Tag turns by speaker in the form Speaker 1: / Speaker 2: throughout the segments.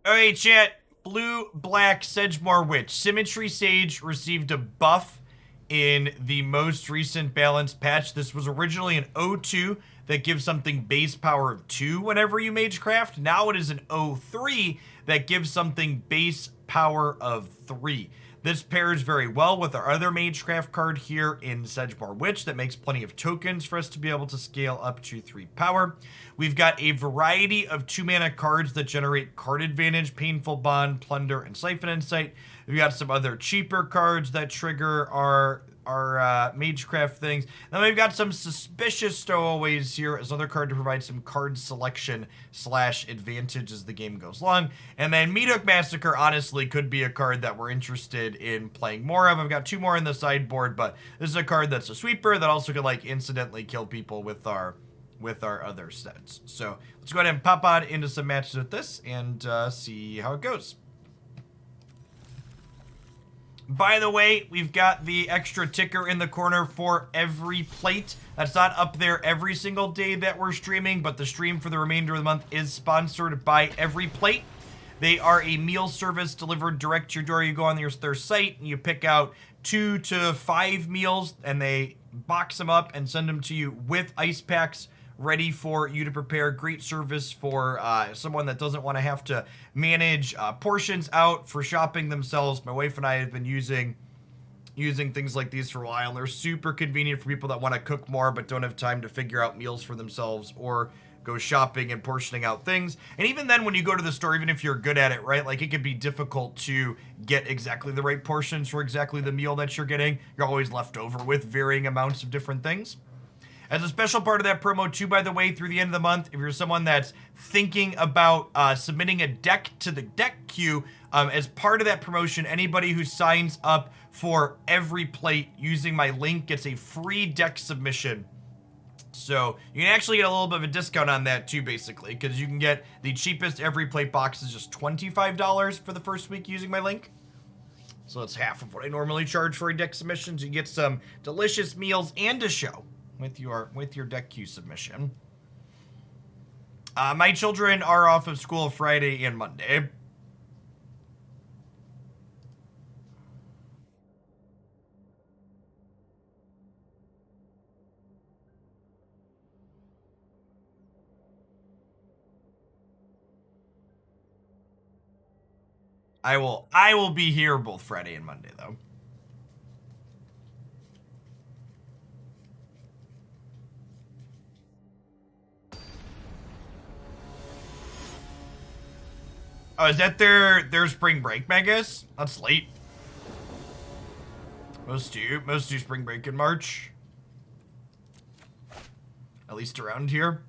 Speaker 1: Alright, chat. Blue-black Sedgemoor Witch. Symmetry Sage received a buff in the most recent balanced patch. This was originally an 0-2 that gives something base power of 2 whenever you magecraft. Now it is an 0-3 that gives something base power of 3. This pairs very well with our other magecraft card here in Sedgemoor Witch that makes plenty of tokens for us to be able to scale up to 3 power. We've got a variety of 2-mana cards that generate card advantage, Painful Bond, Plunder, and Siphon Insight. We've got some other cheaper cards that trigger our magecraft things. Then we've got some Suspicious Stowaways here as another card to provide some card selection / advantage as the game goes along. And then Meathook Massacre honestly could be a card that we're interested in playing more of. I've got 2 more in the sideboard, but this is a card that's a sweeper that also could like incidentally kill people with our other sets. So let's go ahead and pop on into some matches with this and see how it goes. By the way, we've got the extra ticker in the corner for every plate. That's not up there every single day that we're streaming, but the stream for the remainder of the month is sponsored by Every Plate. They are a meal service delivered direct to your door. You go on their site and you pick out 2 to 5 meals and they box them up and send them to you with ice packs ready for you to prepare. Great service for someone that doesn't want to have to manage portions out for shopping themselves. My wife and I have been using things like these for a while, and they're super convenient for people that want to cook more but don't have time to figure out meals for themselves or go shopping and portioning out things. And even then, when you go to the store, even if you're good at it, right, like it can be difficult to get exactly the right portions for exactly the meal that you're getting. You're always left over with varying amounts of different things. As a special part of that promo too, by the way, through the end of the month, if you're someone that's thinking about submitting a deck to the deck queue, as part of that promotion, anybody who signs up for Every Plate using my link gets a free deck submission. So you can actually get a little bit of a discount on that too, basically, because you can get the cheapest Every Plate box is just $25 for the first week using my link. So that's half of what I normally charge for a deck submission. So you get some delicious meals and a show with your deck queue submission. My children are off of school Friday and Monday. I will be here both Friday and Monday though. Oh, is that their spring break, Megas? That's late. Most do spring break in March. At least around here.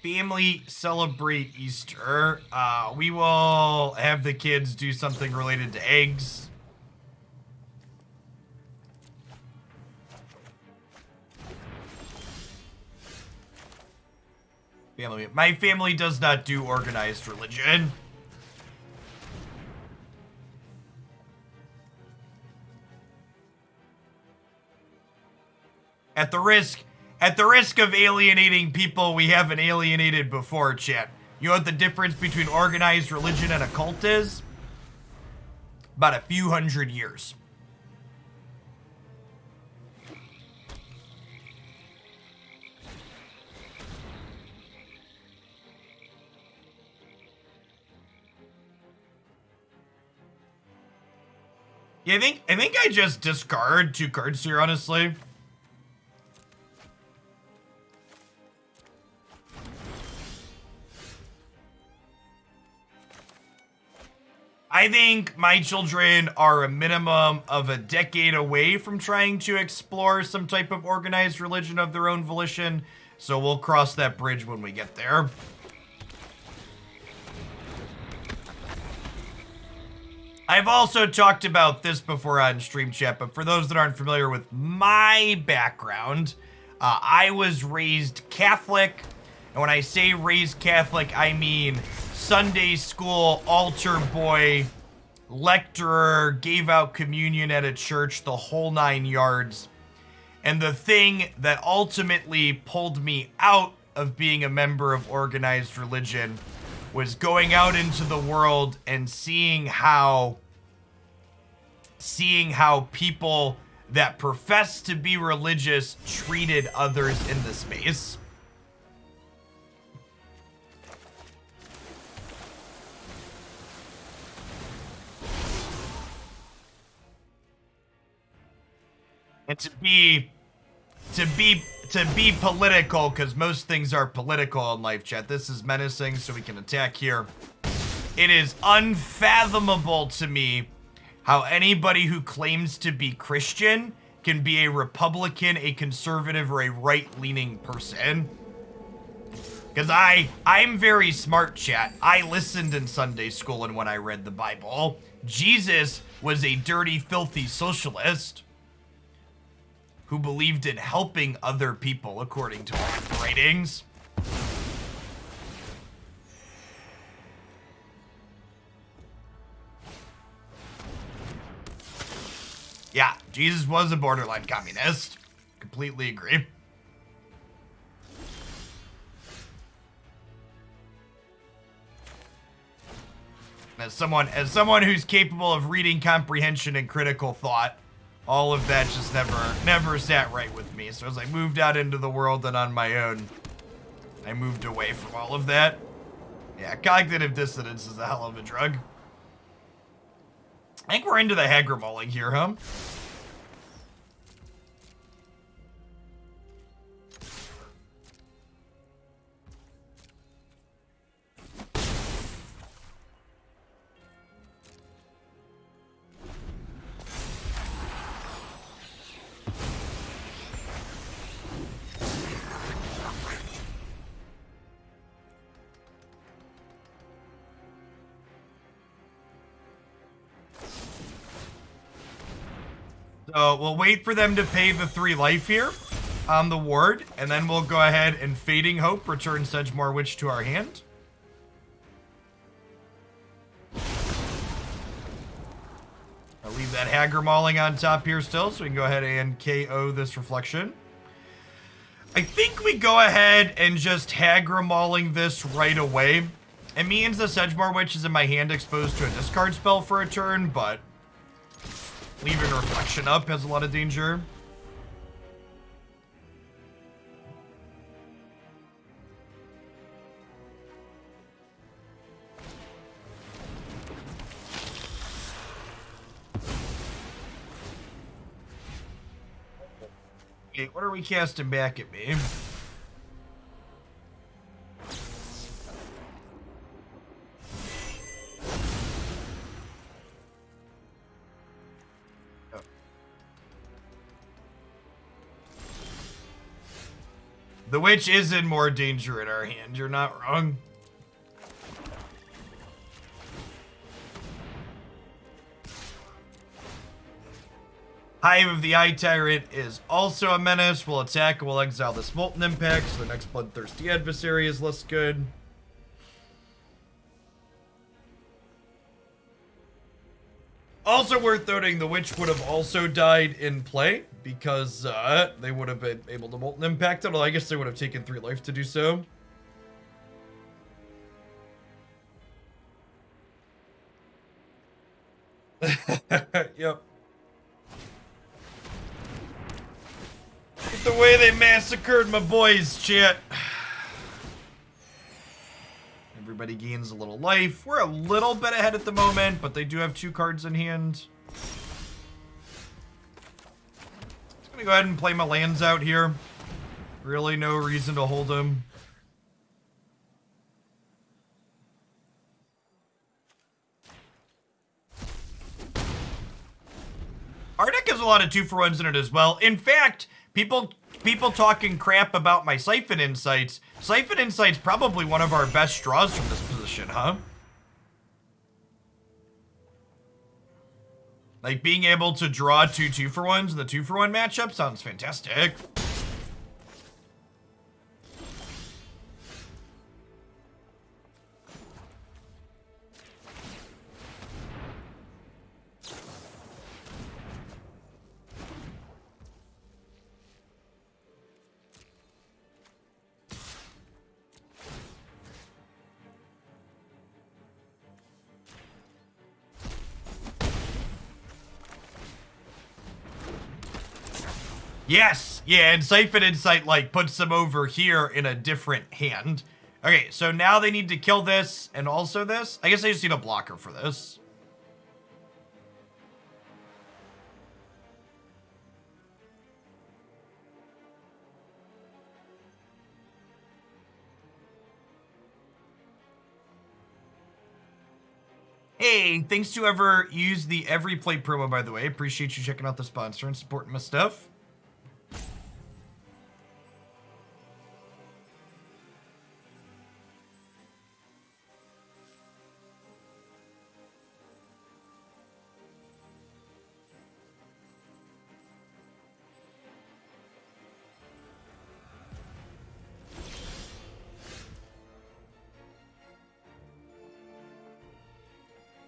Speaker 1: Family celebrate Easter. We will have the kids do something related to eggs. My family does not do organized religion. At the risk of alienating people we haven't alienated before, chat. You know what the difference between organized religion and a cult is? About a few hundred years. Yeah, I think I just discard 2 cards here, honestly. I think my children are a minimum of a decade away from trying to explore some type of organized religion of their own volition, so we'll cross that bridge when we get there. I've also talked about this before on Stream Chat, but for those that aren't familiar with my background, I was raised Catholic. And when I say raised Catholic, I mean Sunday school, altar boy, lecturer, gave out communion at a church, the whole 9 yards. And the thing that ultimately pulled me out of being a member of organized religion was going out into the world and seeing how people that profess to be religious treated others in the space. And to be political, because most things are political in life, chat. This is menacing, so we can attack here. It is unfathomable to me how anybody who claims to be Christian can be a Republican, a conservative, or a right-leaning person. Because I'm very smart, chat. I listened in Sunday school and when I read the Bible. Jesus was a dirty, filthy socialist who believed in helping other people, according to all the writings. Yeah, Jesus was a borderline communist. Completely agree. As someone who's capable of reading comprehension and critical thought, all of that just never sat right with me. So as I moved out into the world and on my own, I moved away from all of that. Yeah, cognitive dissonance is a hell of a drug. I think we're into the Hagra Mauling here, huh? So we'll wait for them to pay the 3 life here on the ward, and then we'll go ahead and Fading Hope return Sedgemoor Witch to our hand. I'll leave that Hagra Mauling on top here still, so we can go ahead and KO this reflection. I think we go ahead and just Hagra Mauling this right away. It means the Sedgemoor Witch is in my hand exposed to a discard spell for a turn, but leaving reflection up has a lot of danger. Okay, what are we casting back at me? The witch is in more danger in our hand, you're not wrong. Hive of the Eye Tyrant is also a menace. We'll attack and we'll exile this Molten Impact, so the next Bloodthirsty adversary is less good. Also worth noting, the witch would have also died in play because they would have been able to Molten Impact it, although I guess they would have taken 3 life to do so. Yep. The way they massacred my boys, chat. Everybody gains a little life. We're a little bit ahead at the moment, but they do have 2 cards in hand. Just gonna go ahead and play my lands out here. Really no reason to hold them. Our deck has a lot of 2-for-1s in it as well. In fact, people talking crap about my Siphon Insights. Siphon Insight's probably one of our best draws from this position, huh? Like, being able to draw 2 2-for-1s in the 2-for-1 matchup sounds fantastic. Yes, yeah, and Siphon Insight, like, puts them over here in a different hand. Okay, so now they need to kill this and also this. I guess I just need a blocker for this. Hey, thanks to whoever used the Every Plate promo, by the way. Appreciate you checking out the sponsor and supporting my stuff.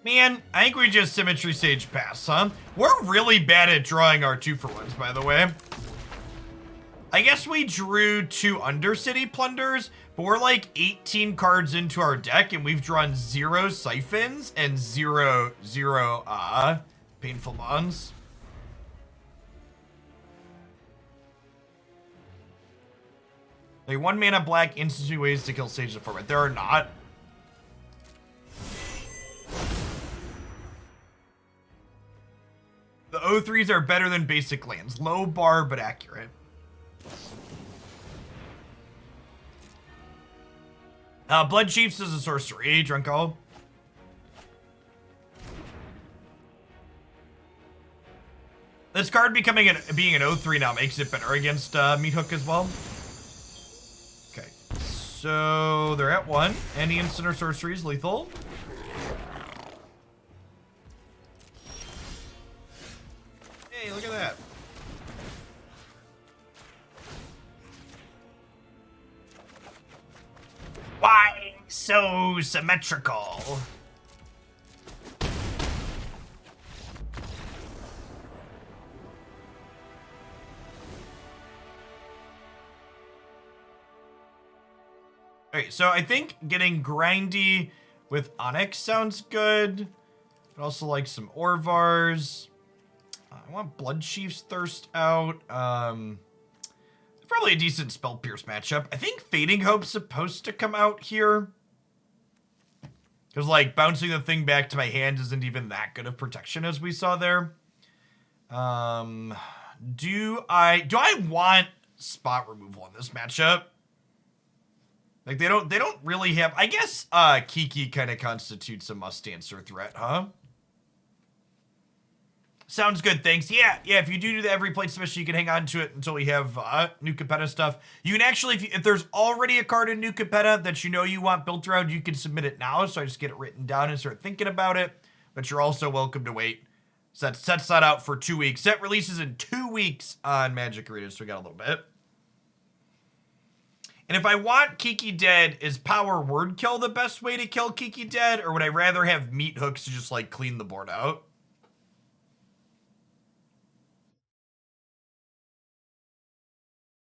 Speaker 1: Man, I think we just Symmetry Sage pass, huh? We're really bad at drawing our 2-for-1s, by the way. I guess we drew 2 Undercity Plunders, but we're like 18 cards into our deck, and we've drawn 0 Siphons and 0 Painful Bonds. Like, 1 mana black, instantly ways to kill Sage the format. There are not. The O3s are better than basic lands. Low bar, but accurate. Bloodchief is a sorcery, Drunko. This card being an O3 now makes it better against Meathook as well. Okay, so they're at 1. Any instant or sorcery is lethal. Hey, look at that. Why so symmetrical? Okay, so I think getting grindy with Onyx sounds good. I'd also like some Orvars. I want Bloodchief's Thirst out. Probably a decent Spell Pierce matchup. I think Fading Hope's supposed to come out here. Because, like, bouncing the thing back to my hand isn't even that good of protection as we saw there. Do I want spot removal in this matchup? Like, they don't really have... I guess Kiki kind of constitutes a must-answer threat, huh? Sounds good, thanks. Yeah, if you do the every plate submission, you can hang on to it until we have new Capetta stuff. You can actually, if there's already a card in new Capetta that you know you want built around, you can submit it now, so I just get it written down and start thinking about it. But you're also welcome to wait. So that sets that out for 2 weeks. Set releases in 2 weeks on Magic Arena, so we got a little bit. And if I want Kiki dead, is Power Word Kill the best way to kill Kiki dead? Or would I rather have Meathooks to just, like, clean the board out?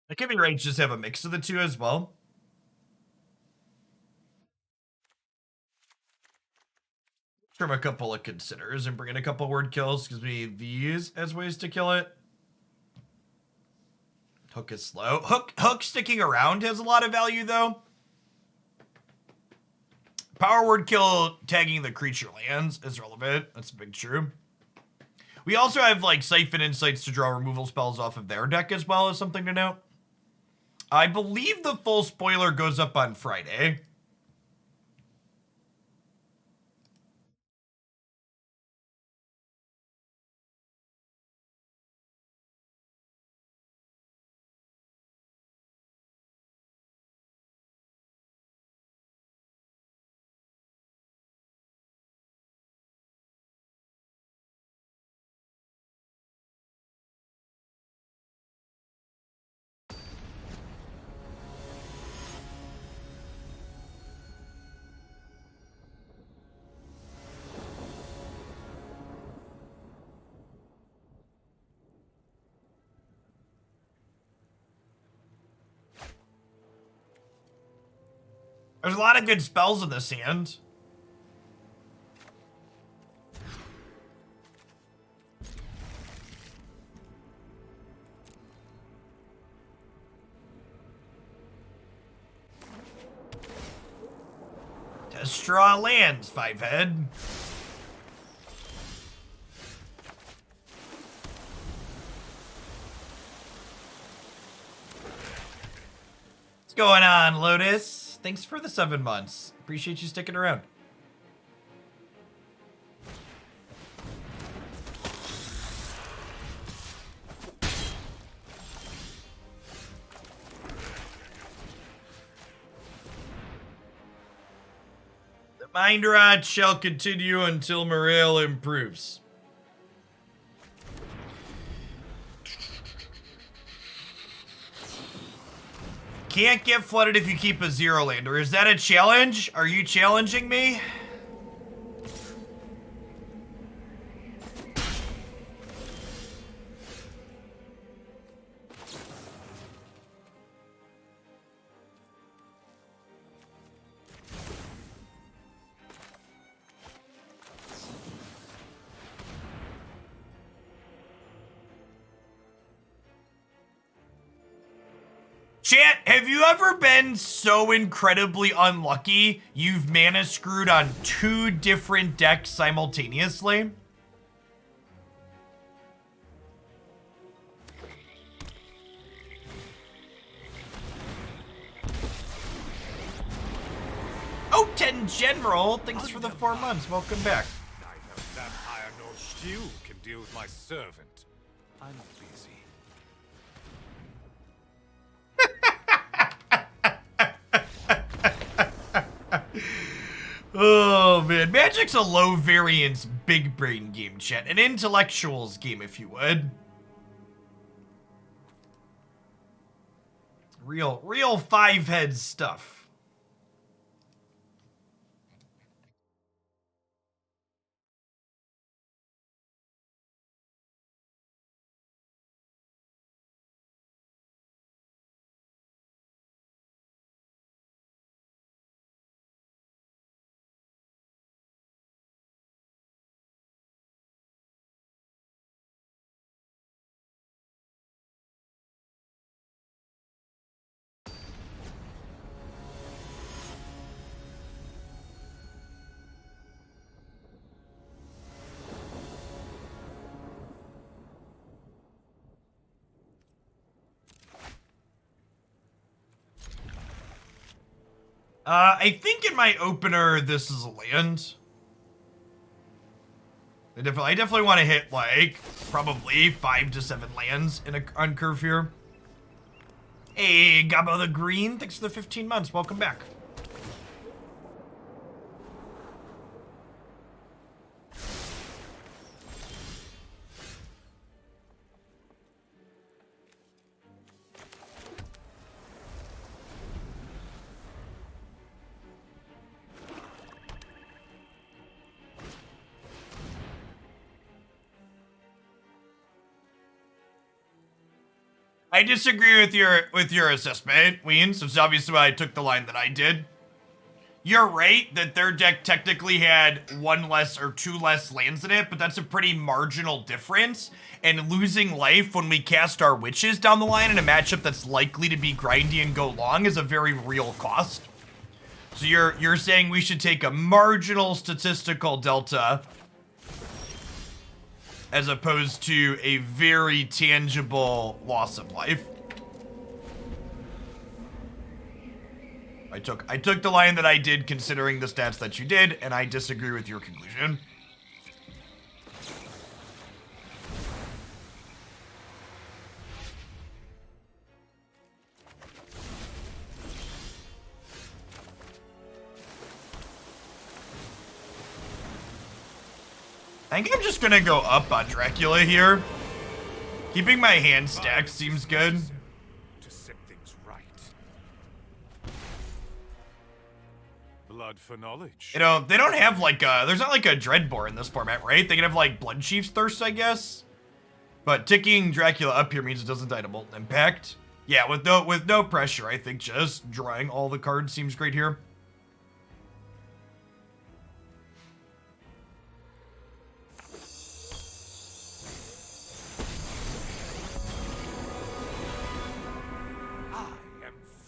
Speaker 1: It could be right to just have a mix of the two as well. Trim a couple of considers and bring in a couple word kills because we need these as ways to kill it. Hook is slow. Hook sticking around has a lot of value though. Power word kill tagging the creature lands is relevant. That's a big true. We also have like Siphon Insights to draw removal spells off of their deck as well as something to note. I believe the full spoiler goes up on Friday. There's a lot of good spells in this hand. Straw lands, 5-head. What's going on, Lotus? Thanks for the 7 months. Appreciate you sticking around. Mind Rot shall continue until morale improves. Can't get flooded if you keep a 0 lander. Is that a challenge? Are you challenging me? Chat, have you ever been so incredibly unlucky you've mana screwed on 2 different decks simultaneously? Oh, 10 General, thanks for the 4 months. Welcome back.
Speaker 2: Neither vampire nor stew can deal with my servant. I'm busy.
Speaker 1: Oh man, Magic's a low variance big brain game, chat. An intellectuals game, if you would. Real 5-head stuff. I think in my opener, this is a land. I definitely want to hit, like, probably 5 to 7 lands on curve here. Hey, Gabo the Green, thanks for the 15 months. Welcome back. I disagree with your assessment, Ween, so it's obviously why I took the line that I did. You're right that their deck technically had 1 less or 2 less lands in it, but that's a pretty marginal difference. And losing life when we cast our witches down the line in a matchup that's likely to be grindy and go long is a very real cost. So you're saying we should take a marginal statistical delta as opposed to a very tangible loss of life. I took the line that I did considering the stats that you did, and I disagree with your conclusion. I think I'm just gonna go up on Dracula here. Keeping my hand stacked seems good.
Speaker 2: To set things right. Blood for knowledge.
Speaker 1: You know, they don't have like a, there's not like a Dreadbore in this format, right? They can have like Bloodchief's Thirst, I guess. But ticking Dracula up here means it doesn't die to Molten Impact. Yeah, with no pressure, I think just drawing all the cards seems great here.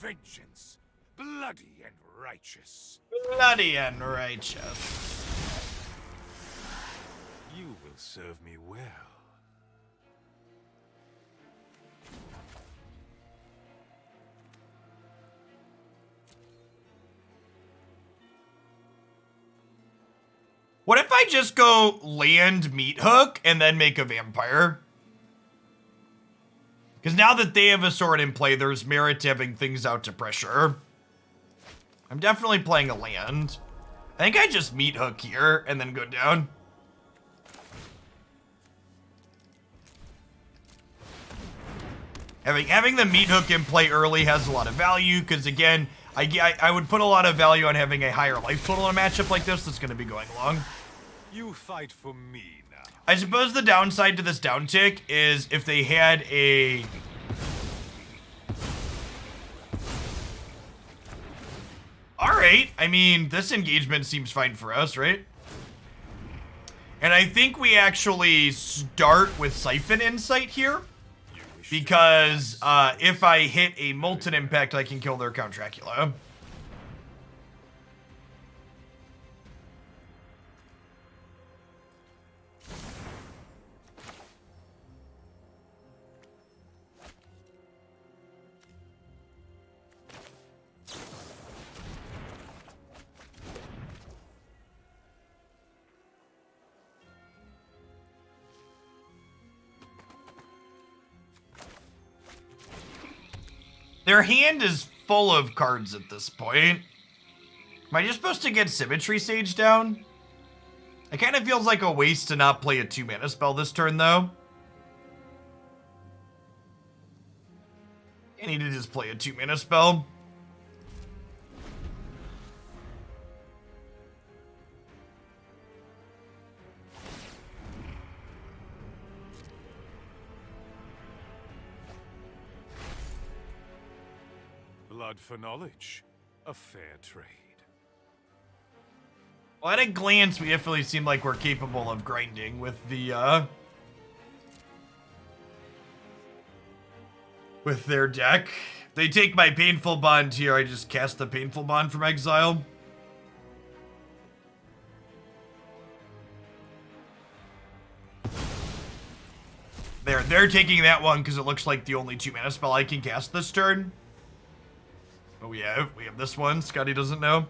Speaker 2: Vengeance, blood bloody and righteous.
Speaker 1: Bloody and righteous.
Speaker 2: You will serve me well.
Speaker 1: What if I just go land Meathook and then make a vampire? Because now that they have a sword in play, there's merit to having things out to pressure. I'm definitely playing a land. I think I just Meathook here and then go down. Having the Meathook in play early has a lot of value because, again, I would put a lot of value on having a higher life total in a matchup like this that's going to be going long.
Speaker 2: You fight for me now.
Speaker 1: I suppose the downside to this down tick is if they had a... Alright, I mean, this engagement seems fine for us, right? And I think we actually start with Siphon Insight here. Because if I hit a Molten Impact, I can kill their Count Dracula. Their hand is full of cards at this point. Am I just supposed to get Symmetry Sage down? It kind of feels like a waste to not play a 2-mana spell this turn, though. I need to just play a 2-mana spell.
Speaker 2: Blood for knowledge. A fair trade.
Speaker 1: Well, at a glance, we definitely seem like we're capable of grinding with the, with their deck. If they take my Painful Bond here, I just cast the Painful Bond from exile. They're taking that one because it looks like the only 2-mana spell I can cast this turn. But we have this one. Scotty doesn't know.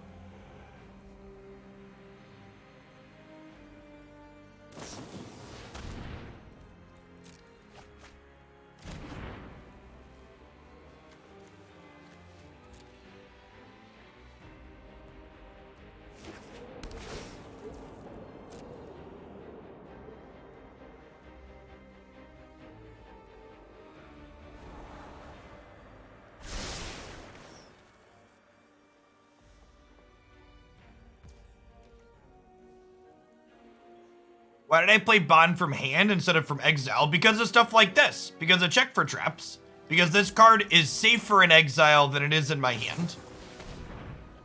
Speaker 1: Why did I play Bond from hand instead of from exile? Because of stuff like this. Because of check for traps. Because this card is safer in exile than it is in my hand.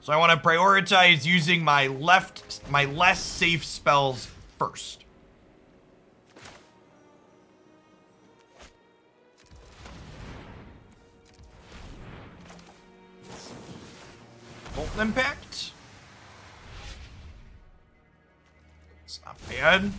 Speaker 1: So I want to prioritize using my less safe spells first. Molten Impact. It's not bad.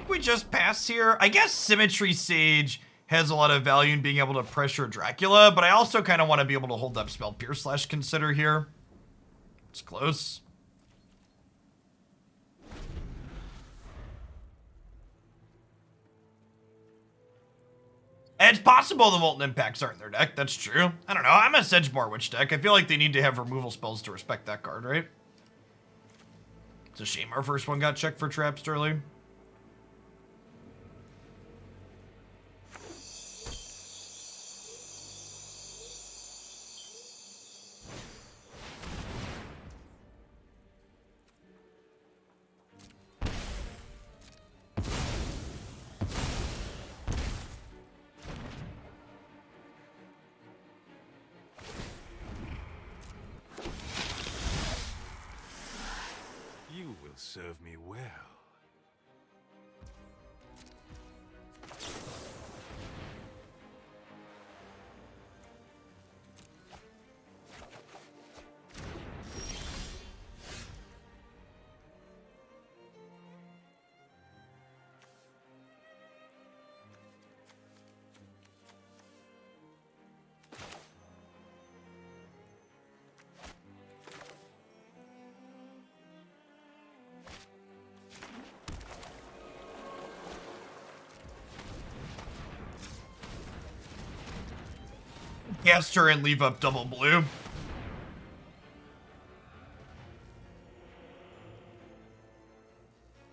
Speaker 1: We just pass here. I guess Symmetry Sage has a lot of value in being able to pressure Dracula, but I also kind of want to be able to hold up Spell Pierce / Consider here. It's close. And it's possible the Molten Impacts aren't in their deck. That's true. I don't know. I'm a Sedgemoor Witch deck. I feel like they need to have removal spells to respect that card, right? It's a shame our first one got checked for traps early.
Speaker 2: will serve me well.
Speaker 1: Cast her and leave up double blue.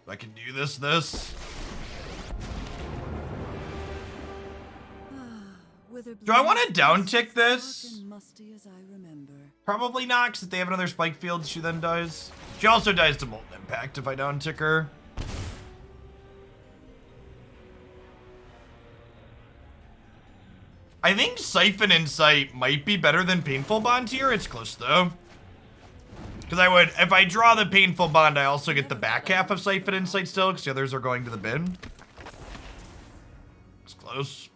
Speaker 1: I can do this. Do I want to down tick this? Probably not, because if they have another spike field, she then dies. She also dies to Molten Impact if I down tick her. I think Siphon Insight might be better than Painful Bond here. It's close though. Because if I draw the Painful Bond, I also get the back half of Siphon Insight still, because the others are going to the bin. It's close.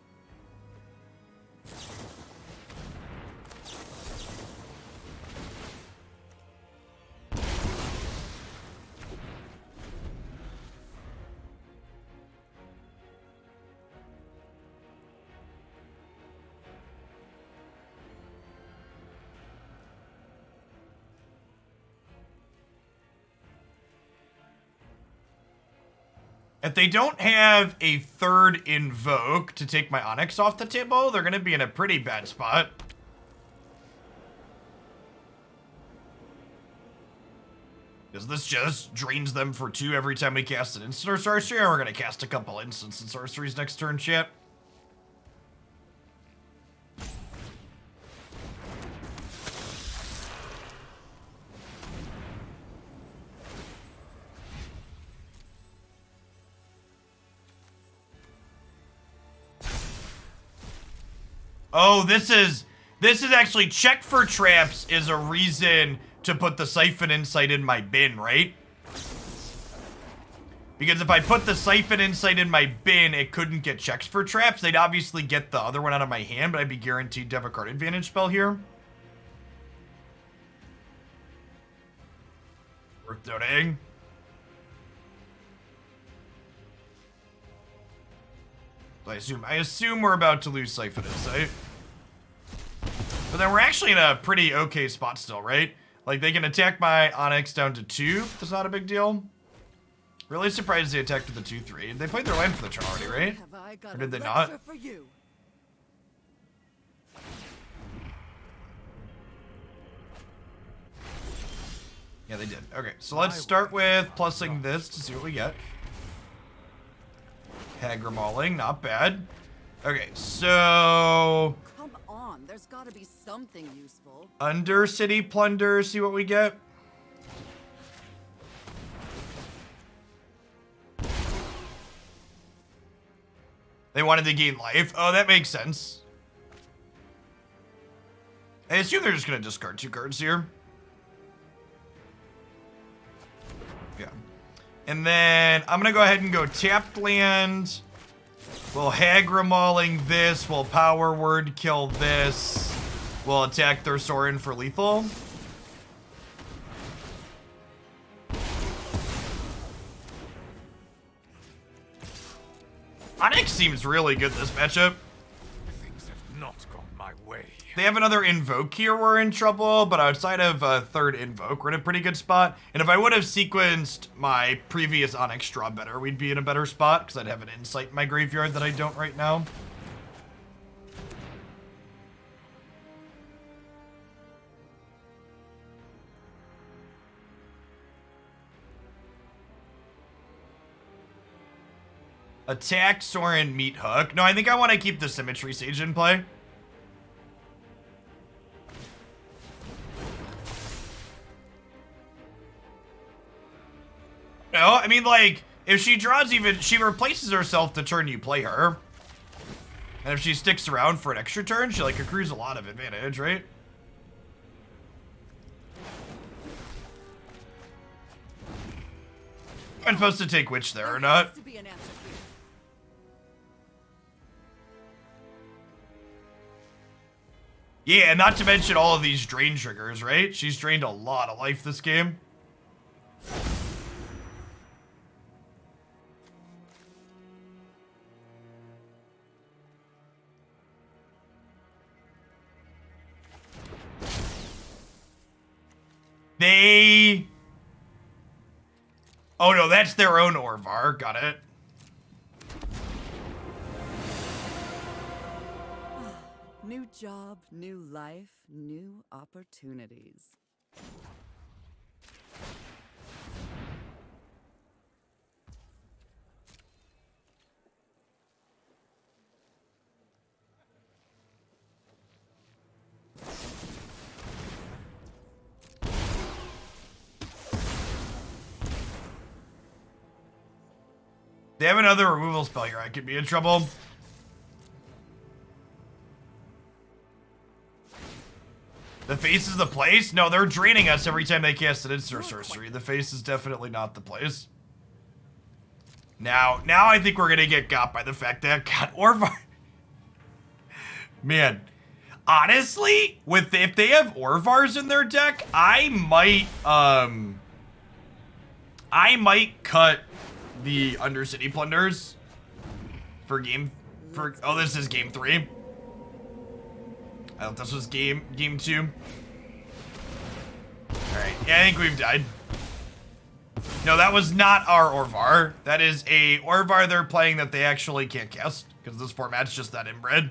Speaker 1: If they don't have a third Invoke to take my Onyx off the table, they're going to be in a pretty bad spot. Because this just drains them for 2 every time we cast an instant or sorcery, and we're going to cast a couple instants and sorceries next turn, chat. Oh, this is actually check for traps is a reason to put the Siphon Insight in my bin, right? Because if I put the Siphon Insight in my bin, it couldn't get checks for traps. They'd obviously get the other one out of my hand, but I'd be guaranteed to have a card advantage spell here. Worth noting. I assume we're about to lose Siphon Insight. But then we're actually in a pretty okay spot still, right? Like, they can attack my Onyx down to 2. That's not a big deal. Really surprised they attacked with the 2-3. They played their land for the turn already, right? Or did they not? Yeah, they did. Okay, so let's start with plussing this to see what we get. Hagra Mauling, not bad. Okay, so
Speaker 3: come on, there's got to be something useful.
Speaker 1: Undercity Plunder, see what we get. They wanted to gain life. Oh, that makes sense. I assume they're just gonna discard 2 cards here. Yeah. And then I'm gonna go ahead and go tapped land. We'll Hagra Mauling this. We'll power word kill this. We'll attack their Soaring for lethal. Onyx seems really good this matchup.
Speaker 2: Things have not gone my way.
Speaker 1: They have another Invoke here, we're in trouble, but outside of a third Invoke, we're in a pretty good spot. And if I would have sequenced my previous Onyx draw better, we'd be in a better spot, because I'd have an Insight in my graveyard that I don't right now. Attack, Soaring, Meathook. No, I think I want to keep the Symmetry Sage in play. No, I mean, like, if she draws she replaces herself the turn you play her. And if she sticks around for an extra turn, she, like, accrues a lot of advantage, right? I'm supposed to take Witch there or
Speaker 3: There
Speaker 1: not.
Speaker 3: has to be an answer here.
Speaker 1: Yeah, and not to mention all of these drain triggers, right? She's drained a lot of life this game. They... Oh no, that's their own Orvar. Got it.
Speaker 3: New job, new life, new opportunities.
Speaker 1: They have another removal spell here. I could be in trouble. The face is the place? No, they're draining us every time they cast an instant sorcery. The face is definitely not the place. Now I think we're gonna get got by the fact that God, Orvar. Man, honestly, if they have Orvars in their deck, I might cut the Undercity Plunders for oh, this is game 3. I thought this was game 2. Alright, yeah, I think we've died. No, that was not our Orvar. That is a Orvar they're playing that they actually can't cast, because this format's just that inbred.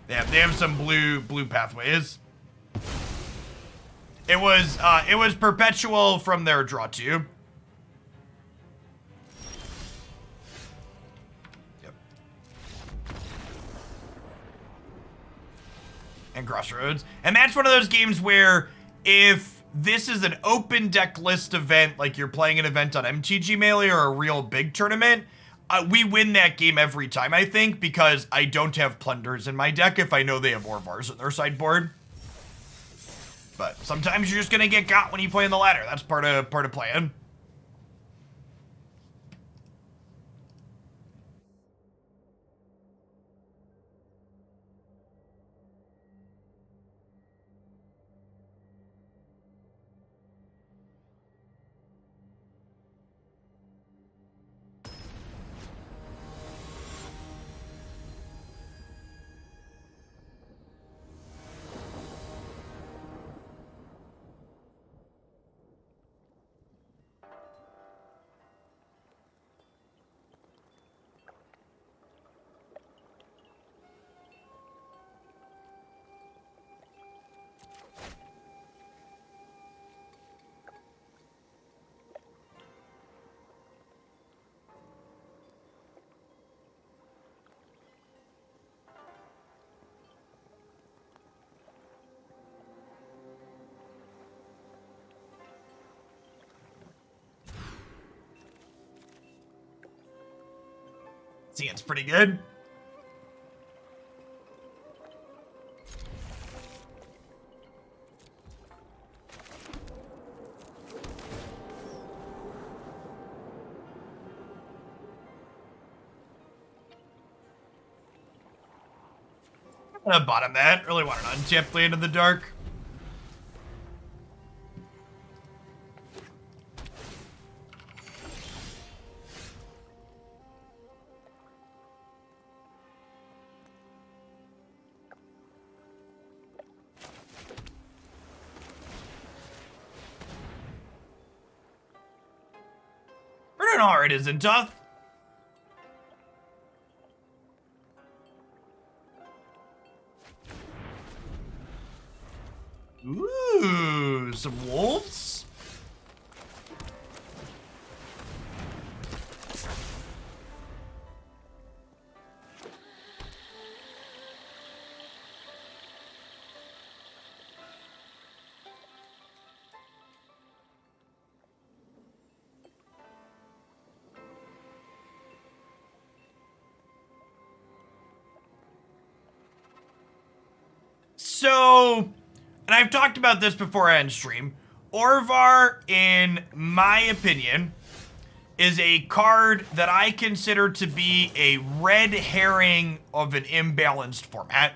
Speaker 1: They have some blue pathways. It was perpetual from their draw 2. And Crossroads. And that's one of those games where if this is an open deck list event, like you're playing an event on MTG Melee or a real big tournament, we win that game every time, I think, because I don't have Plunders in my deck if I know they have Orvars in their sideboard. But sometimes you're just gonna get got when you play in the ladder. That's part of playing. See, it's pretty good. I'm gonna bottom that. Really want an untapped land in the dark. It isn't tough. Ooh, some wolves? So, and I've talked about this before on stream, Orvar, in my opinion, is a card that I consider to be a red herring of an imbalanced format.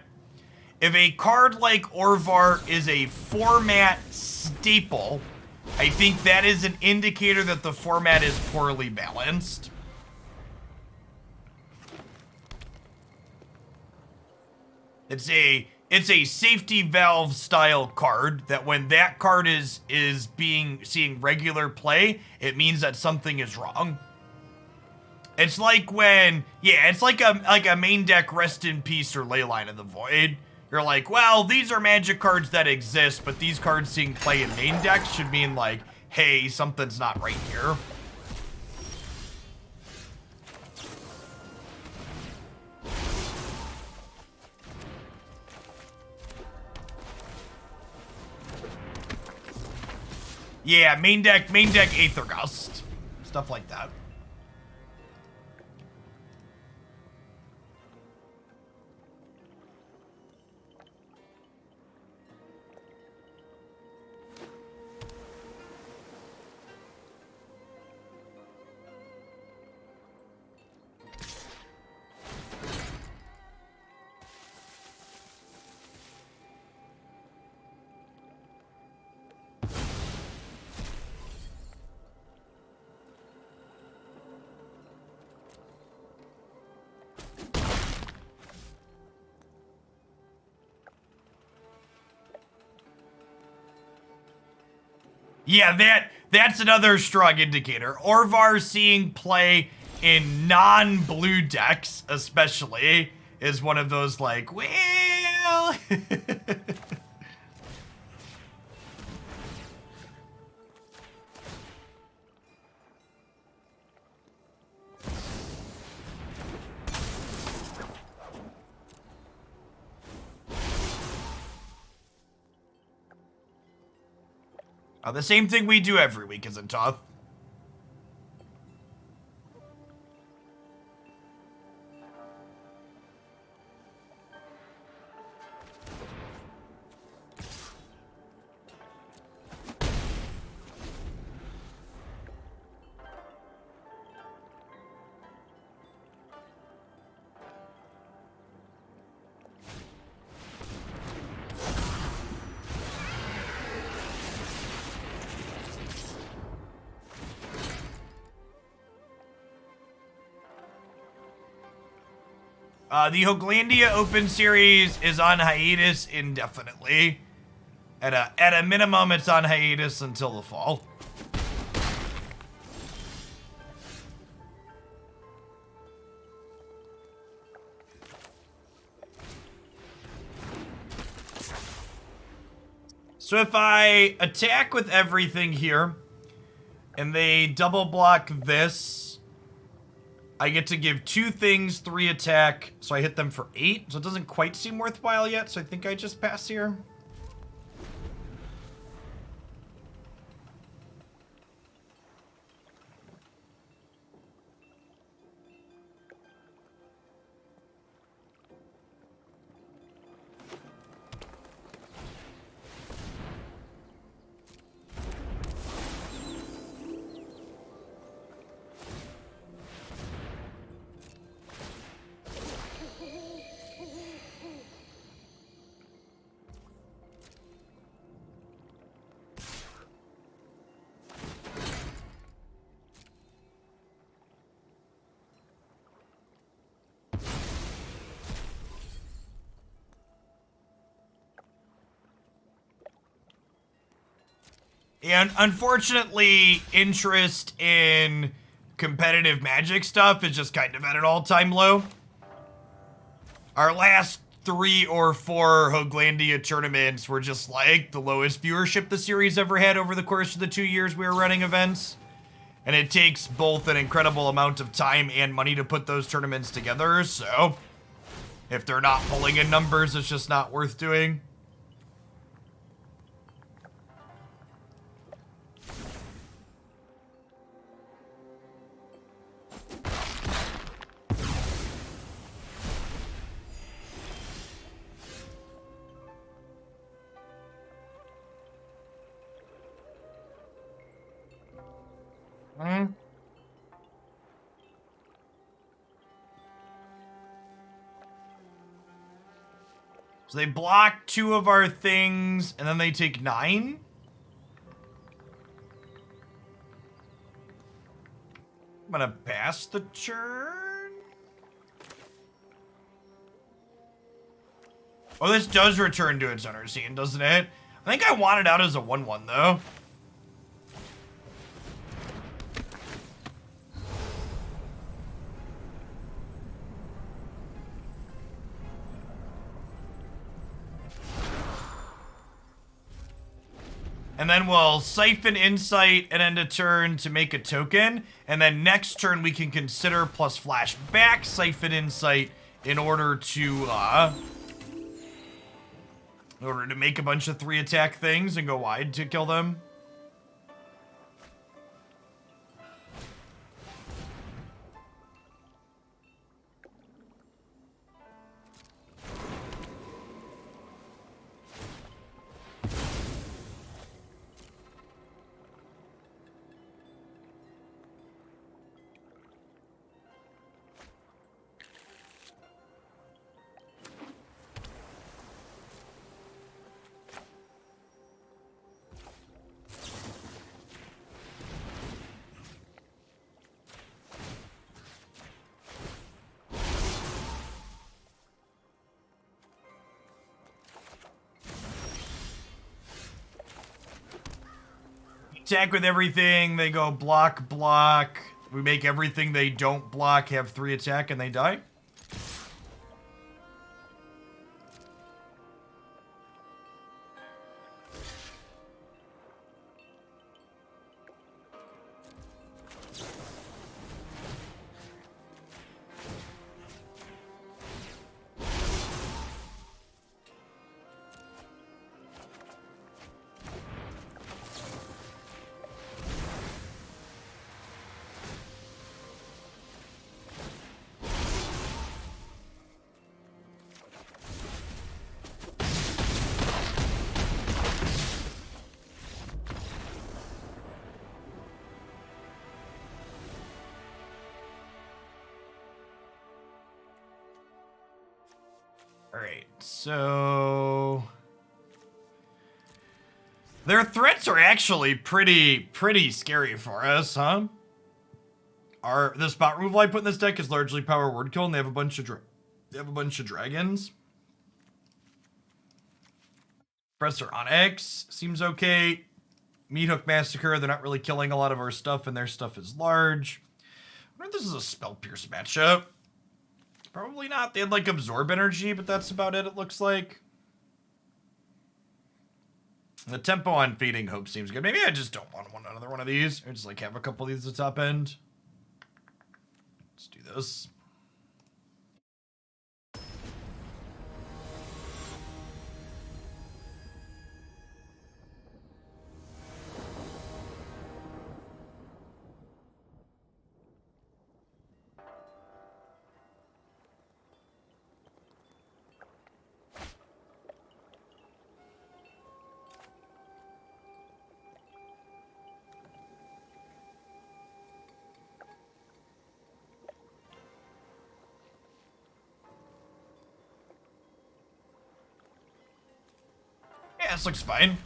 Speaker 1: If a card like Orvar is a format staple, I think that is an indicator that the format is poorly balanced. It's a safety valve style card that when that card is seeing regular play, it means that something is wrong. It's like when, yeah, it's like a main deck Rest in Peace or Leyline of the Void. You're like, well, these are Magic cards that exist, but these cards seeing play in main decks should mean like, hey, something's not right here. Yeah, main deck Aether Gust. Stuff like that. Yeah, that's another strong indicator. Orvar seeing play in non-blue decks, especially, is one of those like, well... the same thing we do every week, isn't tough. The Hoaglandia Open Series is on hiatus indefinitely. At a minimum, it's on hiatus until the fall. So if I attack with everything here, and they double block this, I get to give 2 things, 3 attack, so I hit them for 8. So it doesn't quite seem worthwhile yet, so I think I just pass here. And unfortunately, interest in competitive Magic stuff is just kind of at an all-time low. Our last 3 or 4 Hoaglandia tournaments were just like the lowest viewership the series ever had over the course of the 2 years we were running events. And it takes both an incredible amount of time and money to put those tournaments together, so if they're not pulling in numbers, it's just not worth doing. So they block 2 of our things, and then they take 9? I'm gonna pass the turn. Oh, this does return to its owner scene, doesn't it? I think I want it out as a 1/1, though. And then we'll Siphon Insight and end a turn to make a token. And then next turn we can consider plus flash back Siphon Insight in order to make a bunch of 3 attack things and go wide to kill them. Attack with everything, they go block, block. We make everything they don't block have 3 attack and they die. Alright, so their threats are actually pretty scary for us, huh? The spot removal I put in this deck is largely power word kill, and they have a bunch of dragons. Professor Onyx seems okay. Meathook Massacre, they're not really killing a lot of our stuff, and their stuff is large. I wonder if this is a Spell Pierce matchup. Probably not. They had, like, Absorb Energy, but that's about it looks like. The tempo on Fading Hope seems good. Maybe I just don't want another one of these. Or just, like, have a couple of these at the top end. Let's do this. Yeah, this looks fine.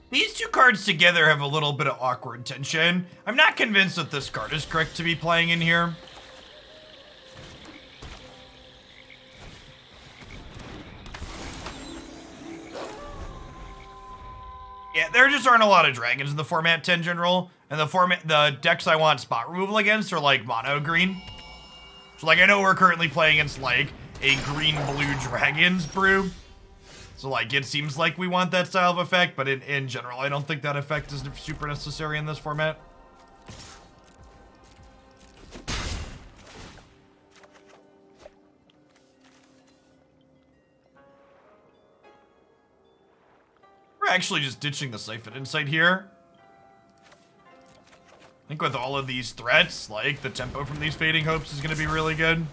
Speaker 1: These two cards together have a little bit of awkward tension. I'm not convinced that this card is correct to be playing in here. Yeah, there just aren't a lot of dragons in the format 10 general. And the decks I want spot removal against are like mono green. So like I know we're currently playing against like a green-blue dragons brew. So like it seems like we want that style of effect, but in general I don't think that effect is super necessary in this format. We're actually just ditching the Siphon Insight here. I think with all of these threats, like, the tempo from these Fading Hopes is going to be really good.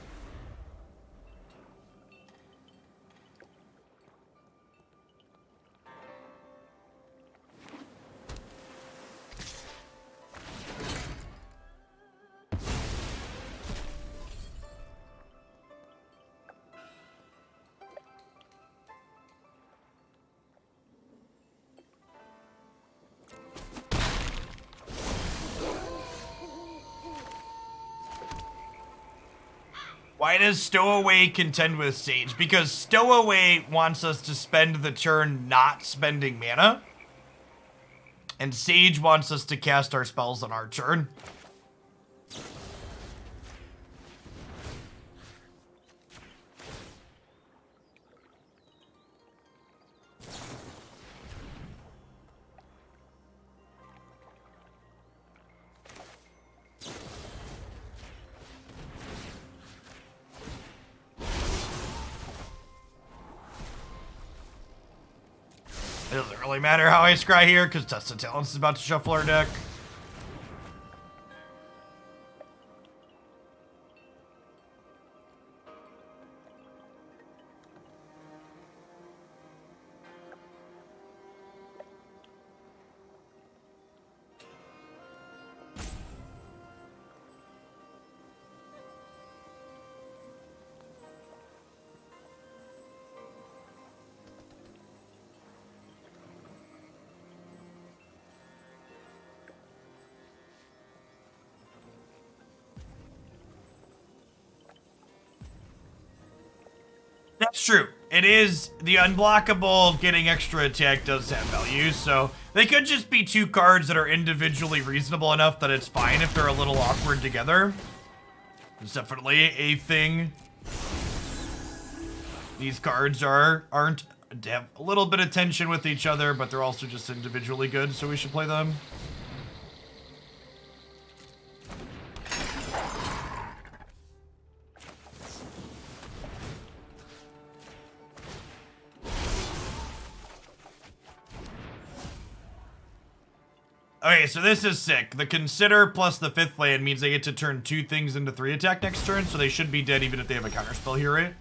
Speaker 1: Why does Stowaway contend with Sage? Because Stowaway wants us to spend the turn not spending mana. And Sage wants us to cast our spells on our turn. It doesn't really matter how I scry here, because Test of Talents is about to shuffle our deck. That's true. It is, the unblockable getting extra attack does have value, so they could just be two cards that are individually reasonable enough that it's fine if they're a little awkward together. It's definitely a thing. These cards aren't they have a little bit of tension with each other, but they're also just individually good, so we should play them. Okay, so this is sick. The Consider plus the 5th land means they get to turn 2 things into 3 attack next turn, so they should be dead even if they have a counterspell here, right?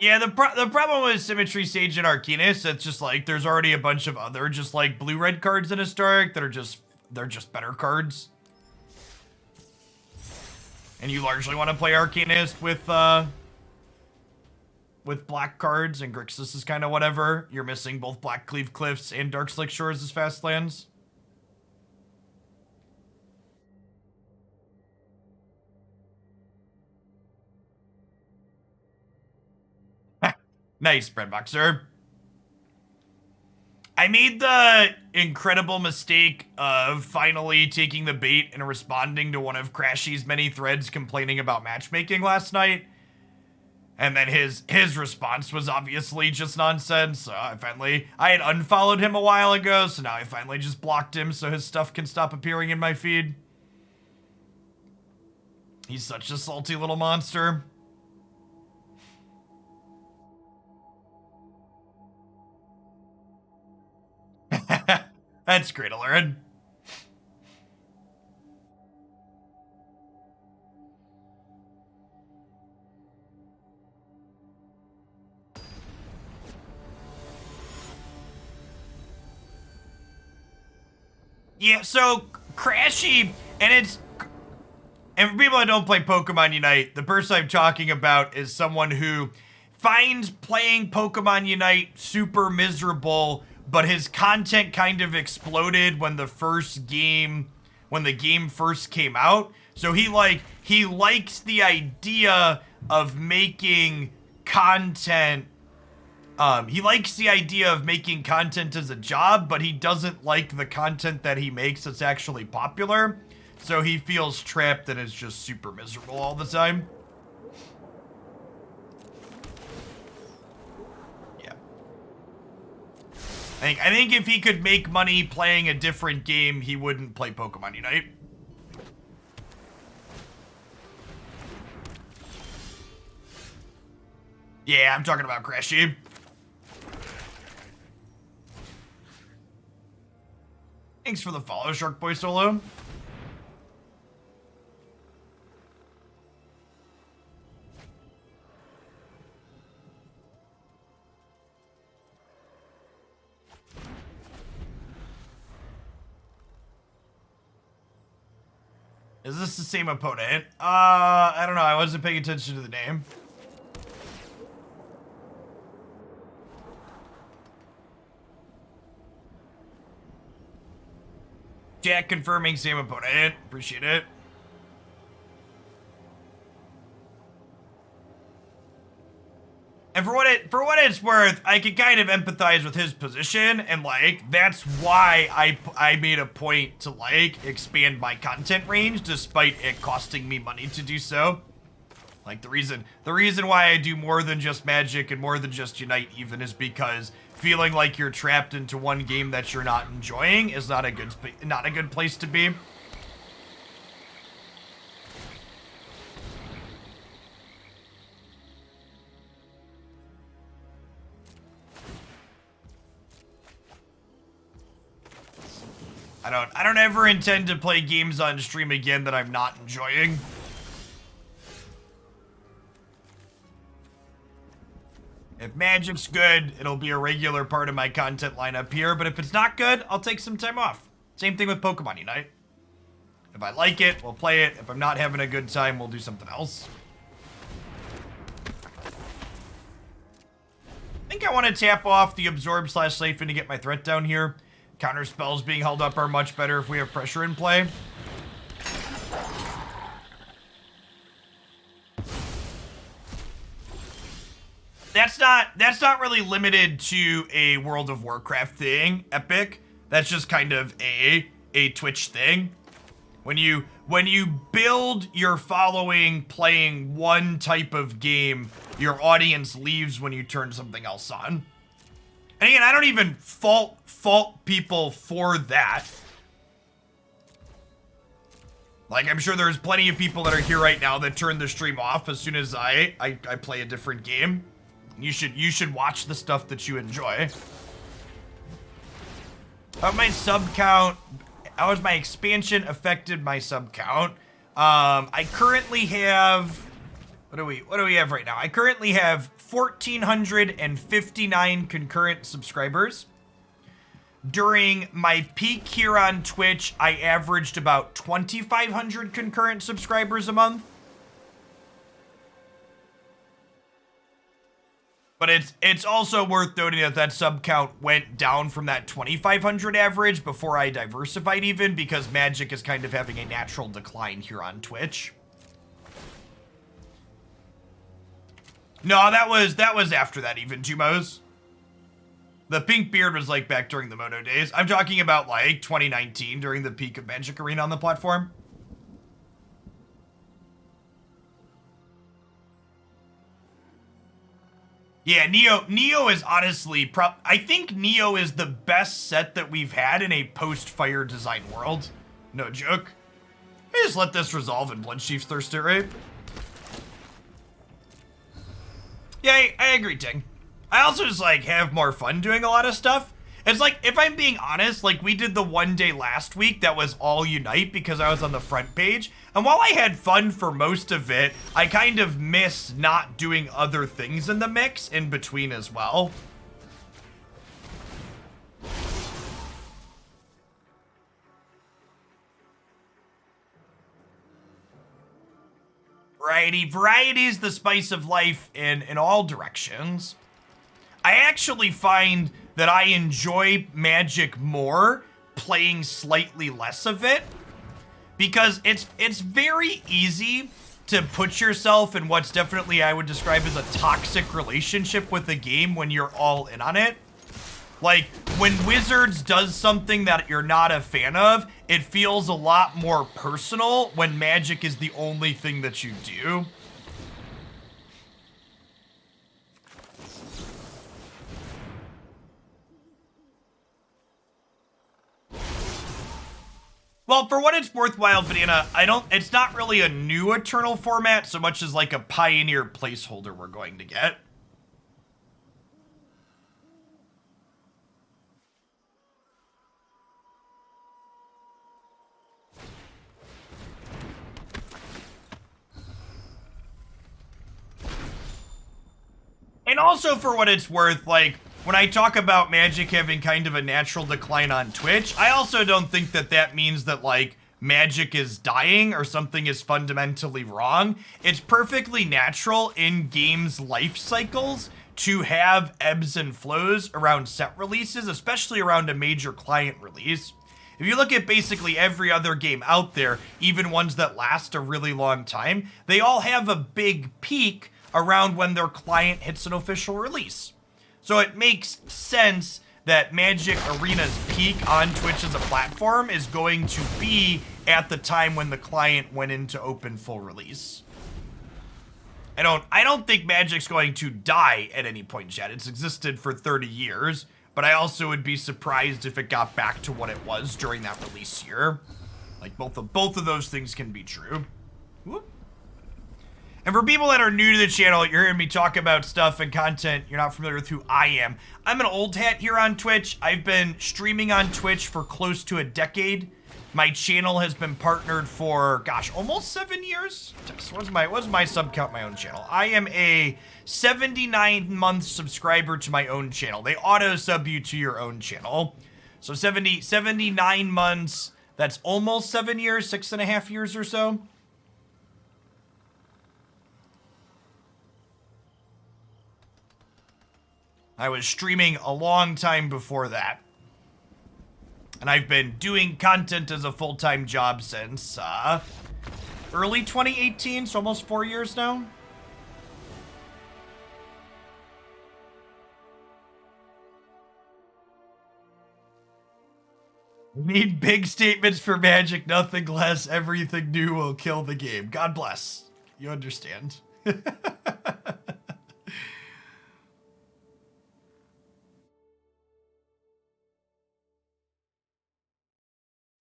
Speaker 1: Yeah, the problem with Symmetry Sage and Arcanist, it's just like there's already a bunch of other just like blue-red cards in Historic that are they're just better cards. And you largely want to play Arcanist with black cards, and Grixis is kind of whatever. You're missing both Blackcleave Cliffs and Darkslick Shores as fast lands. Nice, Breadboxer. I made the incredible mistake of finally taking the bait and responding to one of Crashy's many threads complaining about matchmaking last night. And then his response was obviously just nonsense, so I had unfollowed him a while ago, so now I finally just blocked him so his stuff can stop appearing in my feed. He's such a salty little monster. That's great, Alarin. Yeah, so Crashy, and for people that don't play Pokemon Unite, the person I'm talking about is someone who finds playing Pokemon Unite super miserable, but his content kind of exploded when the game first came out. So he likes the idea of making content. He likes the idea of making content as a job, but he doesn't like the content that he makes that's actually popular. So he feels trapped and is just super miserable all the time. Yeah. I think if he could make money playing a different game, he wouldn't play Pokemon Unite. Yeah, I'm talking about Crashy. Thanks for the follow, Shark Boy Solo. Is this the same opponent? I don't know. I wasn't paying attention to the name. Jack confirming same opponent. Appreciate it. And for what it's worth, I can kind of empathize with his position, and like that's why I made a point to like expand my content range despite it costing me money to do so. Like the reason why I do more than just Magic and more than just Unite even is because feeling like you're trapped into one game that you're not enjoying is not a good place to be. I don't ever intend to play games on stream again that I'm not enjoying. If Magic's good, it'll be a regular part of my content lineup here, but if it's not good, I'll take some time off. Same thing with Pokemon Unite. If I like it, we'll play it. If I'm not having a good time, we'll do something else. I think I want to tap off the Absorb/Siphon to get my threat down here. Counter spells being held up are much better if we have pressure in play. That's not really limited to a World of Warcraft thing, Epic. That's just kind of a Twitch thing. When you build your following playing one type of game, your audience leaves when you turn something else on. And again, I don't even fault people for that. Like, I'm sure there's plenty of people that are here right now that turn the stream off as soon as I play a different game. You should watch the stuff that you enjoy. How my sub count? How has my expansion affected my sub count? I currently have. What do we have right now? I currently have 1,459 concurrent subscribers. During my peak here on Twitch, I averaged about 2,500 concurrent subscribers a month. But it's also worth noting that sub count went down from that 2,500 average before I diversified even, because Magic is kind of having a natural decline here on Twitch. No, that was after that even, Jumos. The pink beard was like back during the Moto days. I'm talking about like 2019 during the peak of Magic Arena on the platform. Yeah, Neo is honestly, I think Neo is the best set that we've had in a post-Fire design world. No joke. I just let this resolve in Bloodchief's Thirster Rape. Yeah, I agree, Ting. I also just, like, have more fun doing a lot of stuff. It's like, if I'm being honest, like, we did the one day last week that was all Unite because I was on the front page. And while I had fun for most of it, I kind of miss not doing other things in the mix in between as well. Variety is the spice of life in all directions. I actually find that I enjoy Magic more playing slightly less of it, because it's very easy to put yourself in what's definitely I would describe as a toxic relationship with a game when you're all in on it. Like, when Wizards does something that you're not a fan of, it feels a lot more personal when Magic is the only thing that you do. Well, for what it's worthwhile, Banana, it's not really a new Eternal format so much as like a Pioneer placeholder we're going to get. And also, for what it's worth, like, when I talk about Magic having kind of a natural decline on Twitch, I also don't think that that means that, like, Magic is dying or something is fundamentally wrong. It's perfectly natural in games' life cycles to have ebbs and flows around set releases, especially around a major client release. If you look at basically every other game out there, even ones that last a really long time, they all have a big peak around when their client hits an official release. So it makes sense that Magic Arena's peak on Twitch as a platform is going to be at the time when the client went into open full release. I don't think Magic's going to die at any point yet. It's existed for 30 years, but I also would be surprised if it got back to what it was during that release year. Like both of those things can be true. Whoop. And for people that are new to the channel, you're hearing me talk about stuff and content you're not familiar with who I am. I'm an old hat here on Twitch. I've been streaming on Twitch for close to a decade. My channel has been partnered for, gosh, almost 7 years. What's my sub count, my own channel? I am a 79-month subscriber to my own channel. They auto-sub you to your own channel. So 79 months, that's almost 7 years, 6.5 years or so. I was streaming a long time before that. And I've been doing content as a full-time job since early 2018, so almost 4 years now. We need big statements for Magic, nothing less. Everything new will kill the game. God bless. You understand.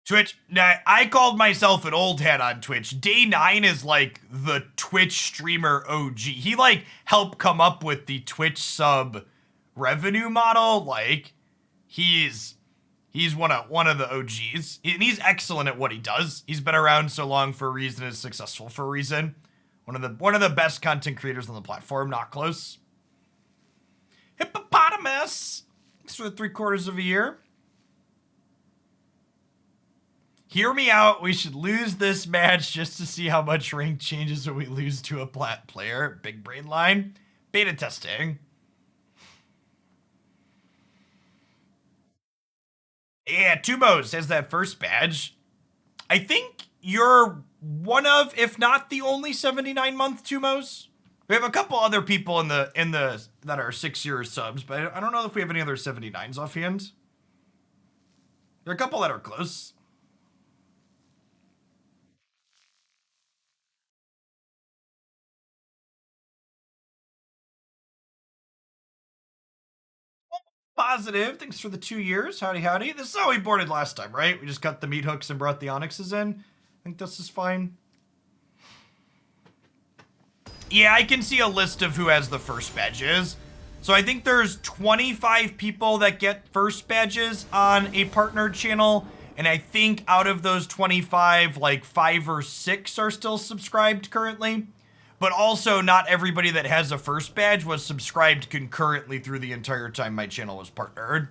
Speaker 1: Twitch, now, I called myself an old hat on Twitch. Day 9 is like the Twitch streamer OG. He like helped come up with the Twitch sub revenue model. Like he's one of the OGs. And he's excellent at what he does. He's been around so long for a reason, is successful for a reason. One of the best content creators on the platform, not close. Hippopotamus. Thanks for the 3/4 of a year. Hear me out, we should lose this match just to see how much rank changes when we lose to a plat player. Big brain line. Beta testing. Yeah, Tubos has that first badge. I think you're one of, if not the only 79-month Tumos. We have a couple other people in the that are 6-year subs, but I don't know if we have any other 79s offhand. There are a couple that are close. Positive. Thanks for the 2 years. Howdy, howdy. This is how we boarded last time, right? We just cut the meat hooks and brought the onyxes in. I think this is fine. Yeah, I can see a list of who has the first badges. So I think there's 25 people that get first badges on a partnered channel. And I think out of those 25, like 5 or 6 are still subscribed currently. But also, not everybody that has a first badge was subscribed concurrently through the entire time my channel was partnered.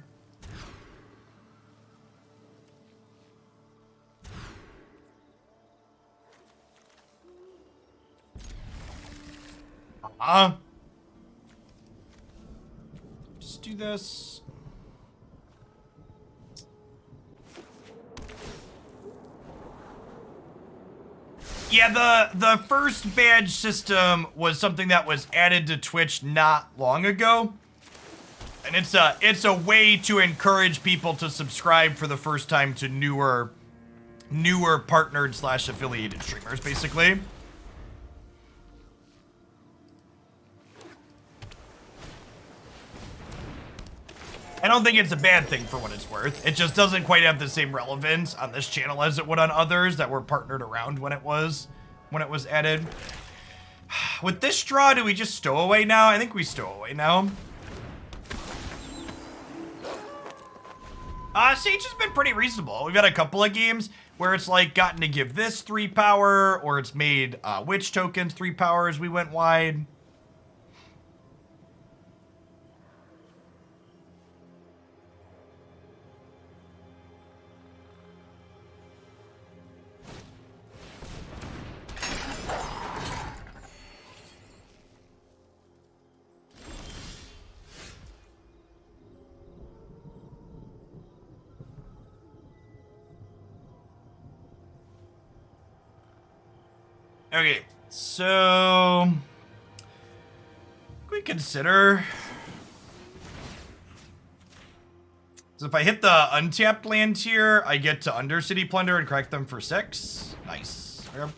Speaker 1: Just do this. Yeah, the first badge system was something that was added to Twitch not long ago. And it's a way to encourage people to subscribe for the first time to newer partnered / affiliated streamers, basically. I don't think it's a bad thing for what it's worth. It just doesn't quite have the same relevance on this channel as it would on others that were partnered around when it was added. With this draw, do we just stow away now? I think we stow away now. Sage has been pretty reasonable. We've had a couple of games where it's like gotten to give this 3 power, or it's made witch tokens 3 power as we went wide. Okay, so we consider. So if I hit the untapped land here, I get to Undercity Plunder and crack them for 6. Nice. Okay.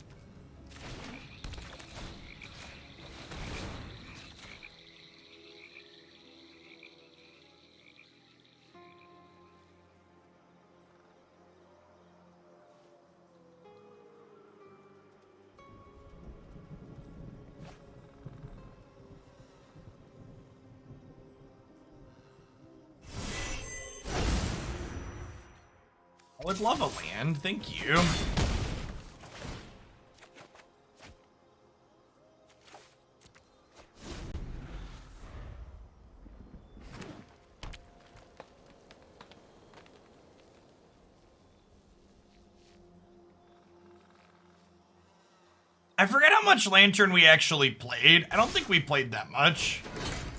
Speaker 1: I would love a land, thank you. I forget how much Lantern we actually played. I don't think we played that much.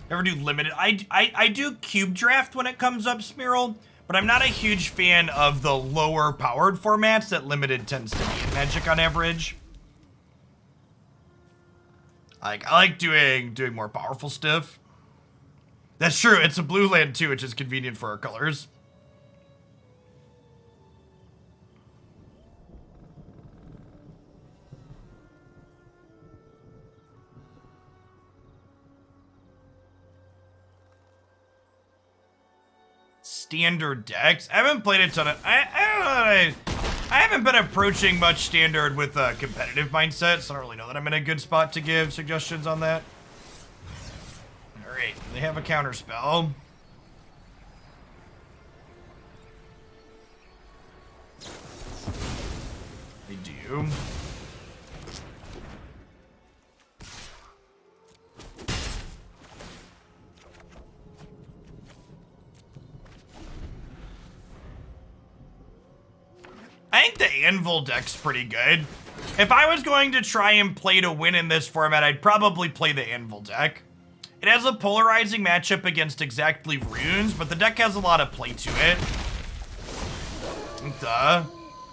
Speaker 1: Never do limited. I do cube draft when it comes up, Smearl. But I'm not a huge fan of the lower powered formats that limited tends to be in Magic on average. I like doing more powerful stuff. That's true, it's a blue land too, which is convenient for our colors. Standard decks. I haven't played a ton of. I haven't been approaching much standard with a competitive mindset, so I don't really know that I'm in a good spot to give suggestions on that. All right, they have a counter spell. They do. I think the Anvil deck's pretty good. If I was going to try and play to win in this format, I'd probably play the Anvil deck. It has a polarizing matchup against exactly runes, but the deck has a lot of play to it. Duh.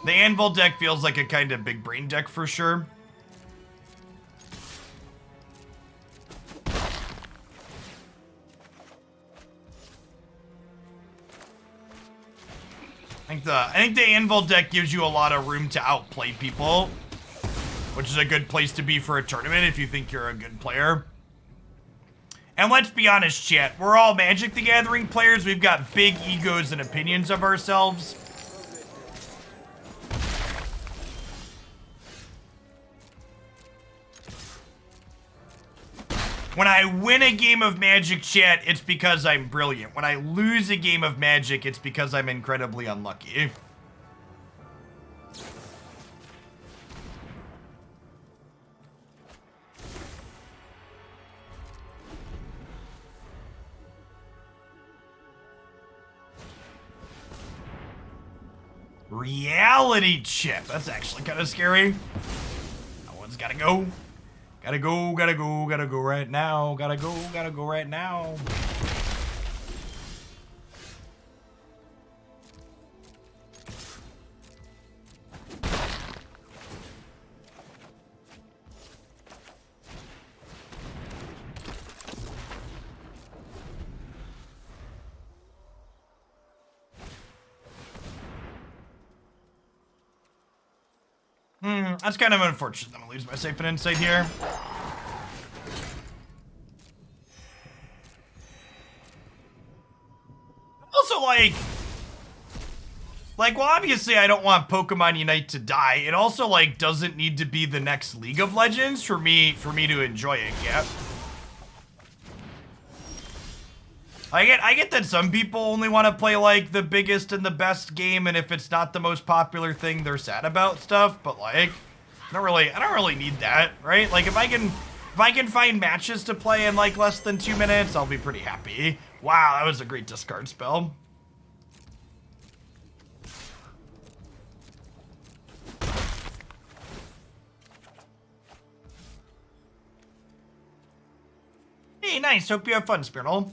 Speaker 1: The Anvil deck feels like a kind of big brain deck for sure. I think the Anvil deck gives you a lot of room to outplay people, which is a good place to be for a tournament if you think you're a good player. And let's be honest, chat, we're all Magic the Gathering players. We've got big egos and opinions of ourselves. When I win a game of Magic, chat, it's because I'm brilliant. When I lose a game of Magic, it's because I'm incredibly unlucky. Reality chip. That's actually kind of scary. That one's gotta go. Gotta go right now. Gotta go right now. That's kind of unfortunate. I'm gonna lose my Siphon Insight here. Also, well, obviously I don't want Pokemon Unite to die. It also, doesn't need to be the next League of Legends for me to enjoy it, yeah. I get that some people only want to play, the biggest and the best game, and if it's not the most popular thing, they're sad about stuff, but, I don't really need that, right? If I can find matches to play in, less than 2 minutes, I'll be pretty happy. Wow, that was a great discard spell. Hey, nice. Hope you have fun, Spirtle.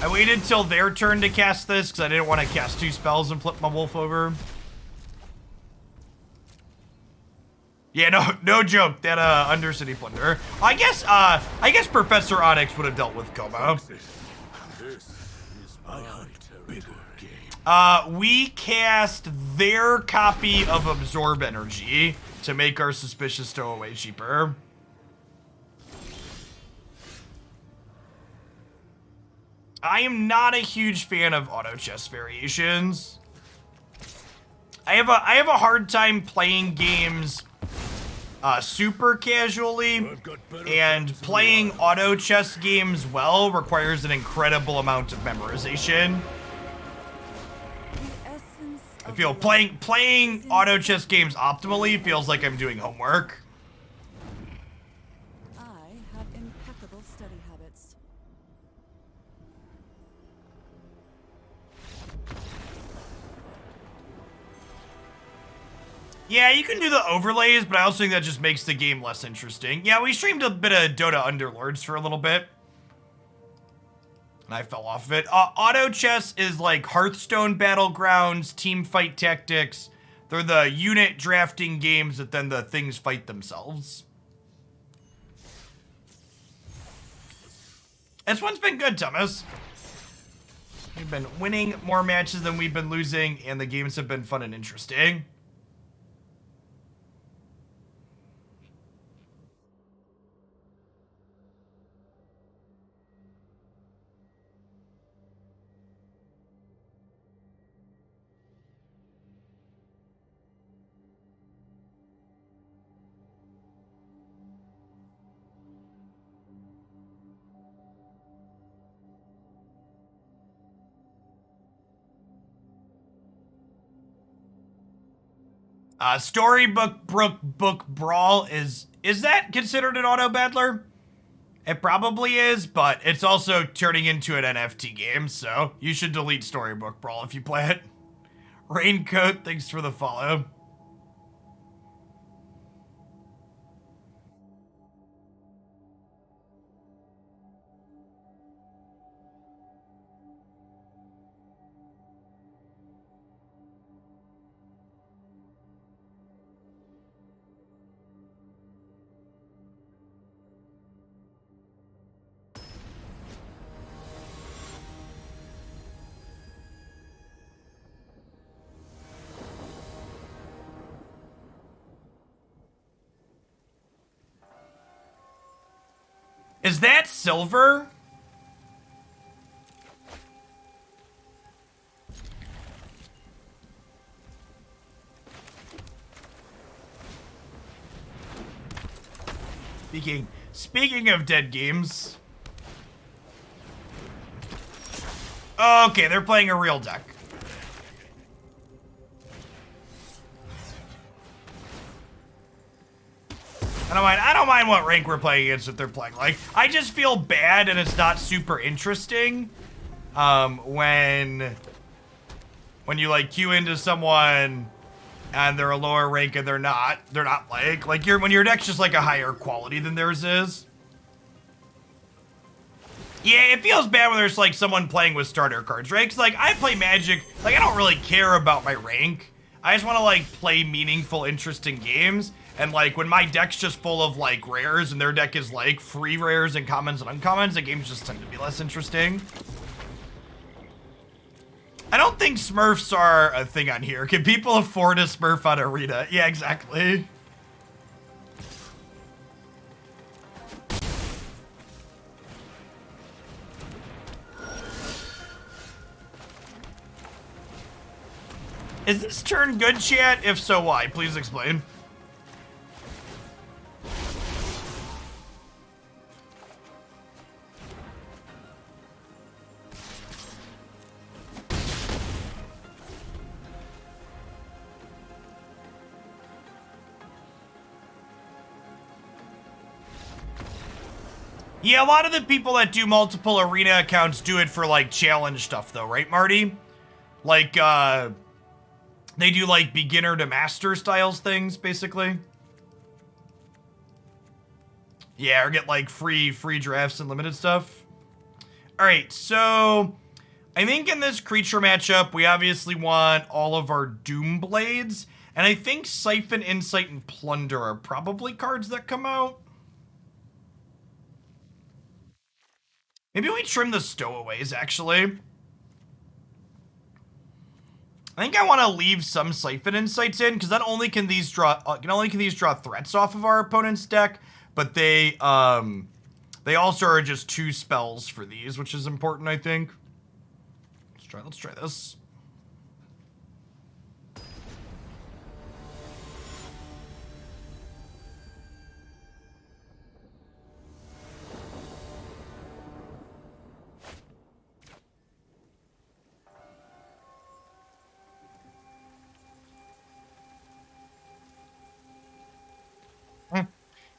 Speaker 1: I waited till their turn to cast this because I didn't want to cast 2 spells and flip my wolf over. Yeah, no joke. That Undercity Plunder. I guess Professor Onyx would have dealt with Coma. We cast their copy of Absorb Energy to make our Suspicious Stowaway cheaper. I am not a huge fan of auto chess variations. I have a hard time playing games super casually, and playing auto chess games well requires an incredible amount of memorization. I feel playing auto chess games optimally feels like I'm doing homework.
Speaker 3: I have impeccable study habits.
Speaker 1: Yeah, you can do the overlays, but I also think that just makes the game less interesting. Yeah, we streamed a bit of Dota Underlords for a little bit, and I fell off of it. Auto chess is like Hearthstone Battlegrounds, team fight tactics. They're the unit drafting games that then the things fight themselves. This one's been good, Thomas. We've been winning more matches than we've been losing, and the games have been fun and interesting. Storybook book Brawl is that considered an auto battler? It probably is, but it's also turning into an NFT game, so you should delete Storybook Brawl if you play it. Raincoat, thanks for the follow. Is that silver? Speaking of dead games. Okay, they're playing a real deck. I don't mind what rank we're playing against if they're playing. Like, I just feel bad and it's not super interesting when you like queue into someone and they're a lower rank and they're not like when your deck's just like a higher quality than theirs is. Yeah, it feels bad when there's like someone playing with starter cards, right? 'Cause like I play Magic, like I don't really care about my rank. I just want to like play meaningful, interesting games. And like when my deck's just full of like rares and their deck is like free rares and commons and uncommons, the games just tend to be less interesting. I don't think Smurfs are a thing on here. Can people afford a Smurf on Arena? Yeah, exactly. Is this turn good, chat? If so, why? Please explain. Yeah, a lot of the people that do multiple arena accounts do it for like challenge stuff though, right, Marty? Like, they do like beginner to master styles things, basically. Yeah, or get like free drafts and limited stuff. All right, so I think in this creature matchup, we obviously want all of our Doom Blades, and I think Siphon Insight and Plunder are probably cards that come out. Maybe we trim the Stowaways, actually. I think I want to leave some Siphon Insights in, because not only can these draw threats off of our opponent's deck, but they also are just 2 spells for these, which is important, I think. Let's try this.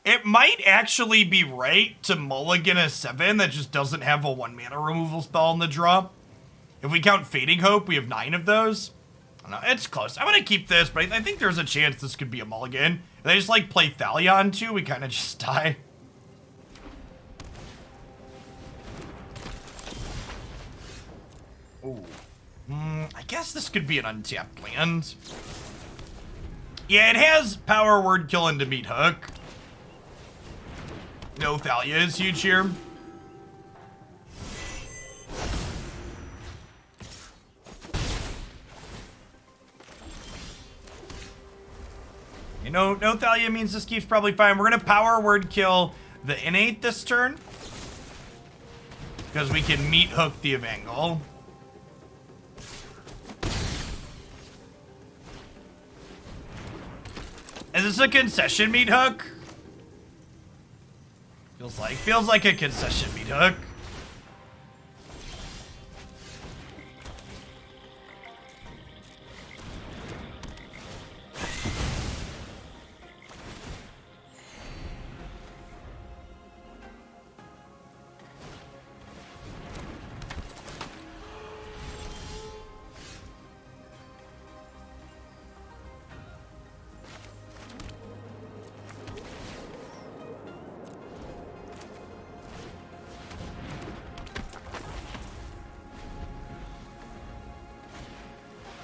Speaker 1: It might actually be right to mulligan a 7 that just doesn't have a 1 mana removal spell in the draw. If we count Fading Hope, we have 9 of those. I don't know, it's close. I'm gonna keep this, but I think there's a chance this could be a mulligan. If they just like play Thalion too, we kind of just die. Ooh. I guess this could be an untapped land. Yeah, it has power word kill into Meathook. No Thalia is huge here. You know, no Thalia means this keeps probably fine. We're gonna power word kill the innate this turn, because we can Meathook the Evangel. Is this a concession Meathook? Feels like a concession Meathook.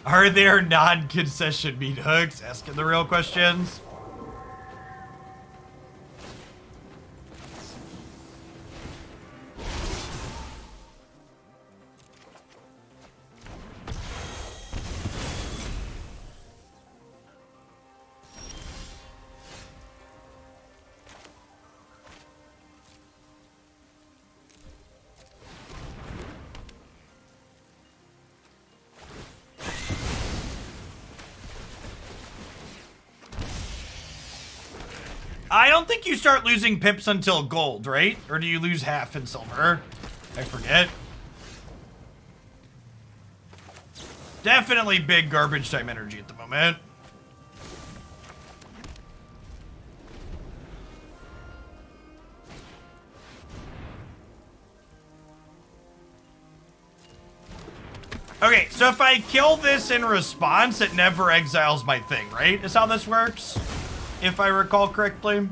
Speaker 1: Are there non-concession Meathooks? Asking the real questions. I don't think you start losing pips until gold, right? Or do you lose half in silver? I forget. Definitely big garbage time energy at the moment. Okay, so if I kill this in response, it never exiles my thing, right? Is how this works? If I recall correctly.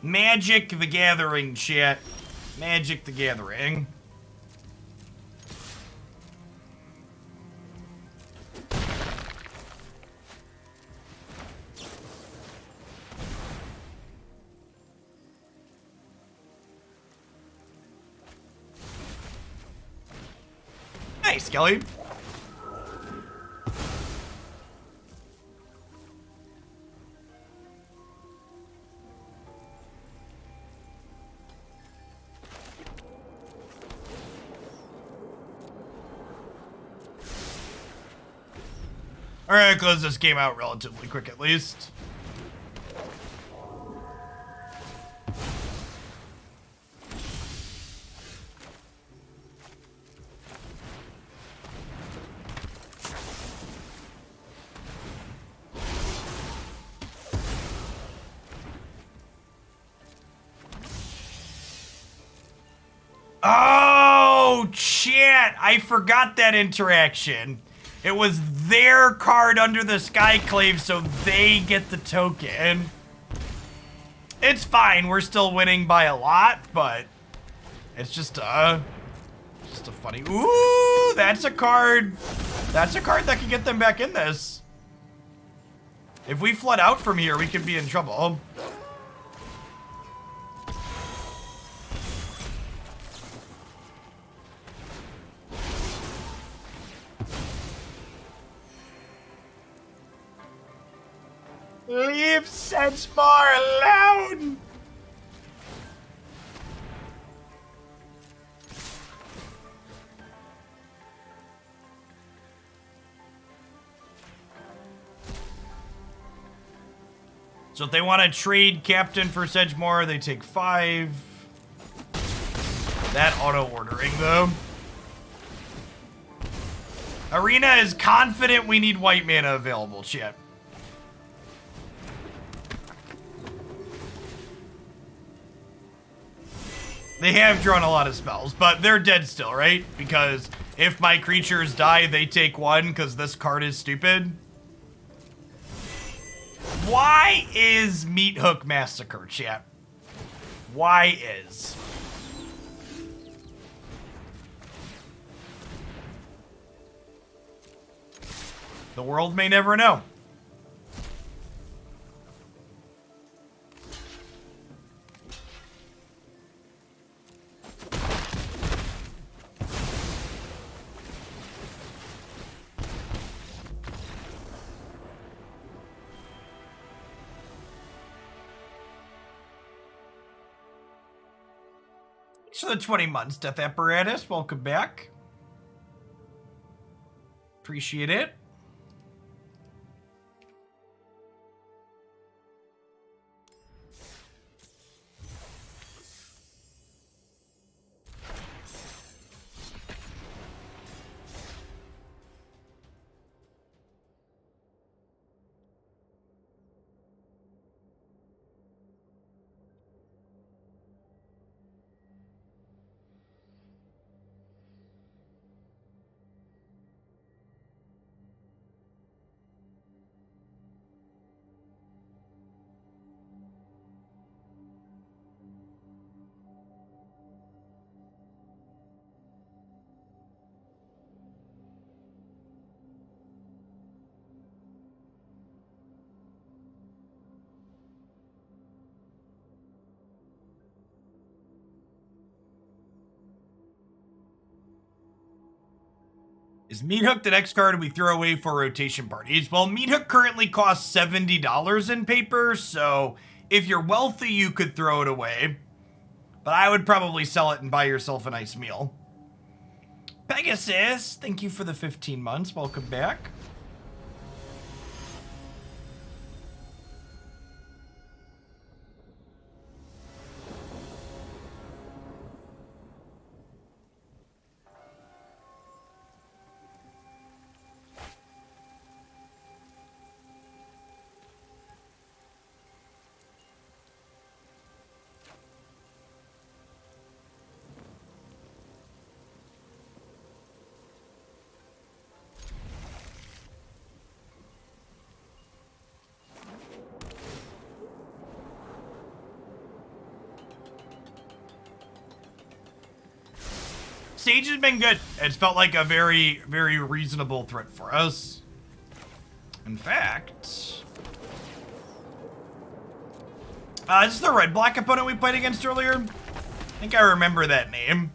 Speaker 1: Magic the Gathering, chat. Magic the Gathering. Nice, Kelly. Alright, close this game out relatively quick at least. Oh, chat! I forgot that interaction. It was their card under the Skyclave, so they get the token. It's fine, we're still winning by a lot, but It's just a funny. Ooh, that's a card. That's a card that can get them back in this. If we flood out from here, we could be in trouble. Leave Sedgemoor alone! So if they want to trade Captain for Sedgemoor, they take 5. That auto-ordering, though. Arena is confident we need white mana available, chat. They have drawn a lot of spells, but they're dead still, right? Because if my creatures die, they take 1 because this card is stupid. Why is Meathook Massacre, chat? Why is? The world may never know. For the 20 months, Death Apparatus, welcome back. Appreciate it. Is Meathook the next card we throw away for rotation parties? Well, Meathook currently costs $70 in paper, so if you're wealthy, you could throw it away. But I would probably sell it and buy yourself a nice meal. Pegasus, thank you for the 15 months. Welcome back. Sage has been good. It's felt like a very, very reasonable threat for us. In fact, this is the red-black opponent we played against earlier. I think I remember that name.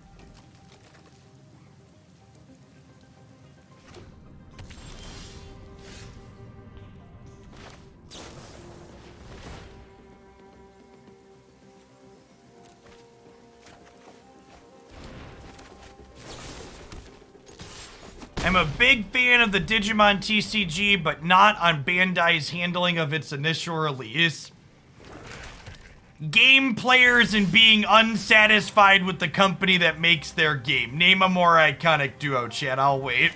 Speaker 1: I'm a big fan of the Digimon TCG, but not on Bandai's handling of its initial release. Game players and being unsatisfied with the company that makes their game. Name a more iconic duo, chat. I'll wait.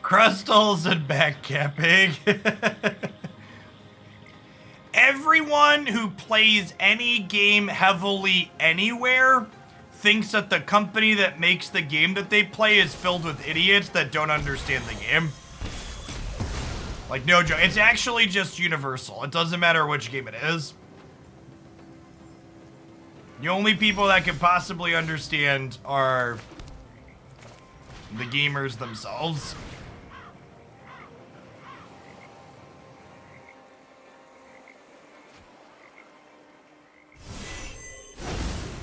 Speaker 1: Crustals and backcapping. Everyone who plays any game heavily anywhere thinks that the company that makes the game that they play is filled with idiots that don't understand the game. Like, no joke. It's actually just universal. It doesn't matter which game it is. The only people that can possibly understand are the gamers themselves.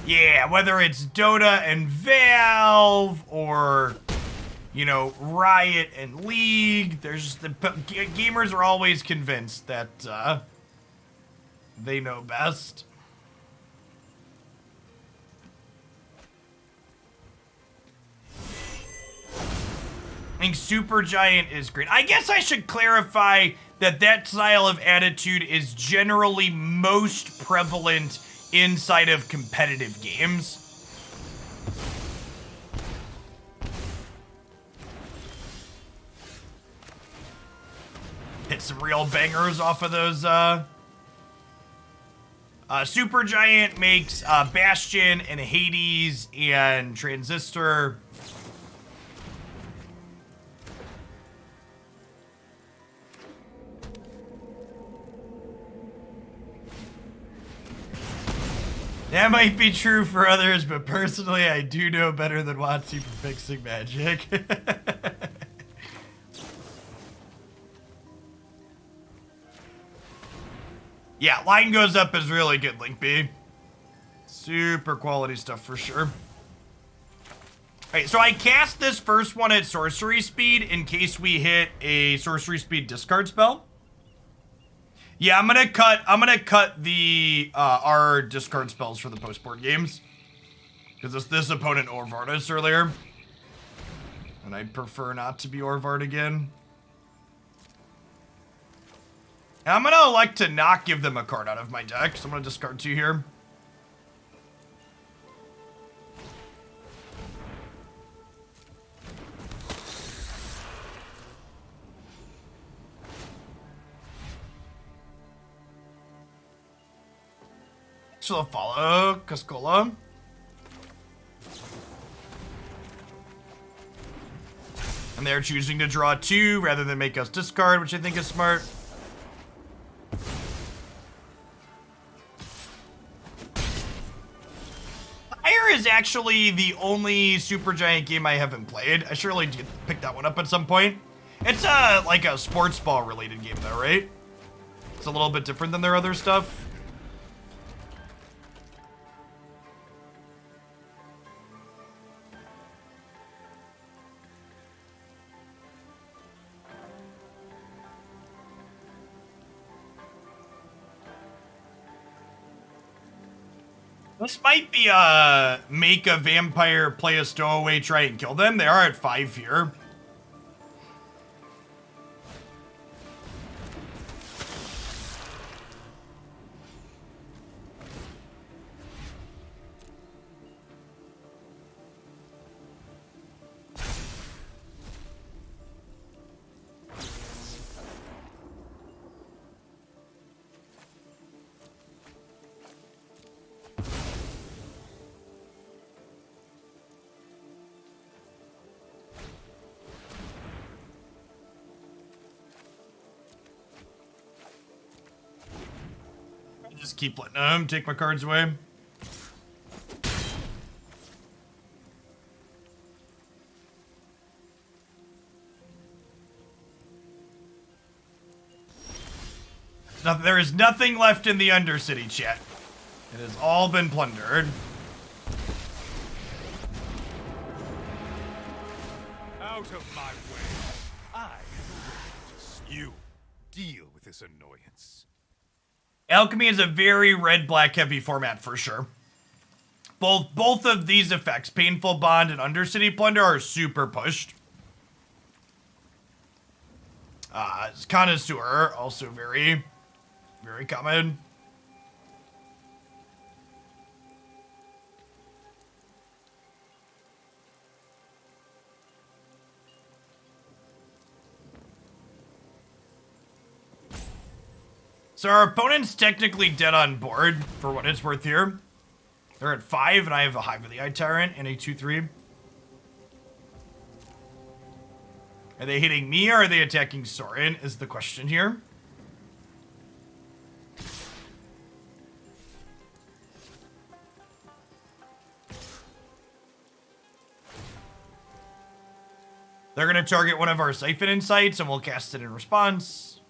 Speaker 1: Yeah, whether it's Dota and Valve or, you know, Riot and League, there's the gamers are always convinced that they know best. I think Supergiant is great. I guess I should clarify that that style of attitude is generally most prevalent inside of competitive games. Hit some real bangers off of those. Supergiant makes Bastion and Hades and Transistor. That might be true for others, but personally, I do know better than WotC for fixing magic. Yeah, line goes up is really good, Link B. Super quality stuff for sure. Alright, so I cast this first one at sorcery speed in case we hit a sorcery speed discard spell. Yeah, I'm gonna cut the our discard spells for the post-board games. Because this opponent Orvar'd us earlier. And I'd prefer not to be Orvar'd again. And I'm gonna elect to not give them a card out of my deck, so I'm gonna discard 2 here. So I'll follow Cascola. And they're choosing to draw 2 rather than make us discard, which I think is smart. Fire is actually the only Supergiant game I haven't played. I surely did pick that one up at some point. It's like a sports ball related game though, right? It's a little bit different than their other stuff. This might be make a vampire, play a stowaway, try and kill them. They are at 5 here. Just keep letting them take my cards away. There is nothing left in the Undercity, chat. It has all been plundered.
Speaker 2: Out of my way. I just you deal with this annoyance.
Speaker 1: Alchemy is a very red-black heavy format for sure. Both of these effects, Painful Bond and Undercity Plunder, are super pushed. Connoisseur, also very, very common. So our opponent's technically dead on board, for what it's worth here. They're at 5, and I have a Hive of the Eye Tyrant and a 2/3. Are they hitting me, or are they attacking Soaring, is the question here. They're going to target one of our Siphon Insights, and we'll cast it in response.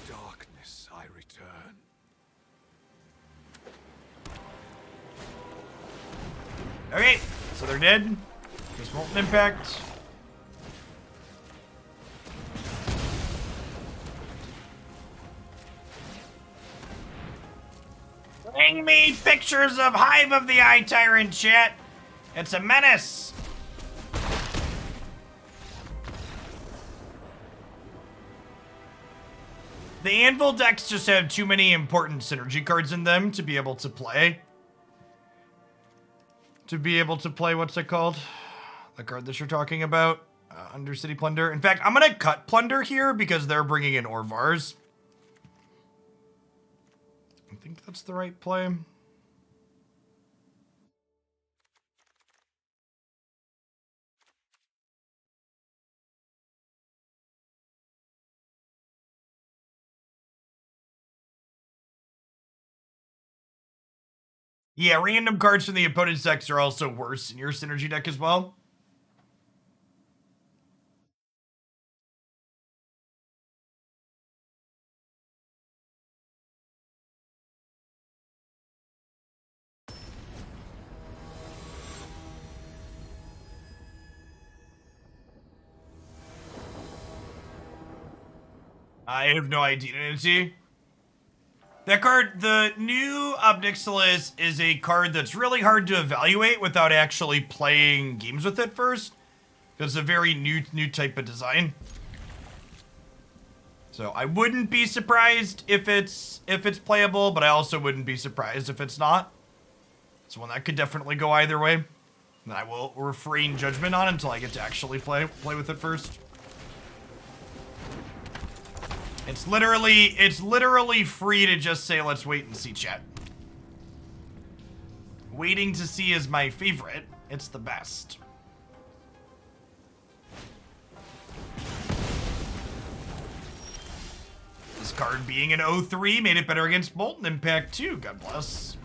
Speaker 2: Darkness, I return.
Speaker 1: Okay, so they're dead. Just Molten Impact. Bring me pictures of Hive of the Eye Tyrant, chat. It's a menace. The Anvil decks just have too many important synergy cards in them to be able to play. What's it called? The card that you're talking about. Undercity Plunder. In fact, I'm going to cut Plunder here because they're bringing in Orvars. I think that's the right play. Yeah, random cards from the opponent's decks are also worse in your synergy deck as well. I have no identity. That card, the new Obnixilis, is a card that's really hard to evaluate without actually playing games with it first. Because it's a very new type of design. So I wouldn't be surprised if it's playable, but I also wouldn't be surprised if it's not. It's one that could definitely go either way. And I will refrain judgment on until I get to actually play with it first. It's literally free to just say, let's wait and see, chat. Waiting to see is my favorite. It's the best. This card being an 0/3 made it better against Molten Impact too, God bless.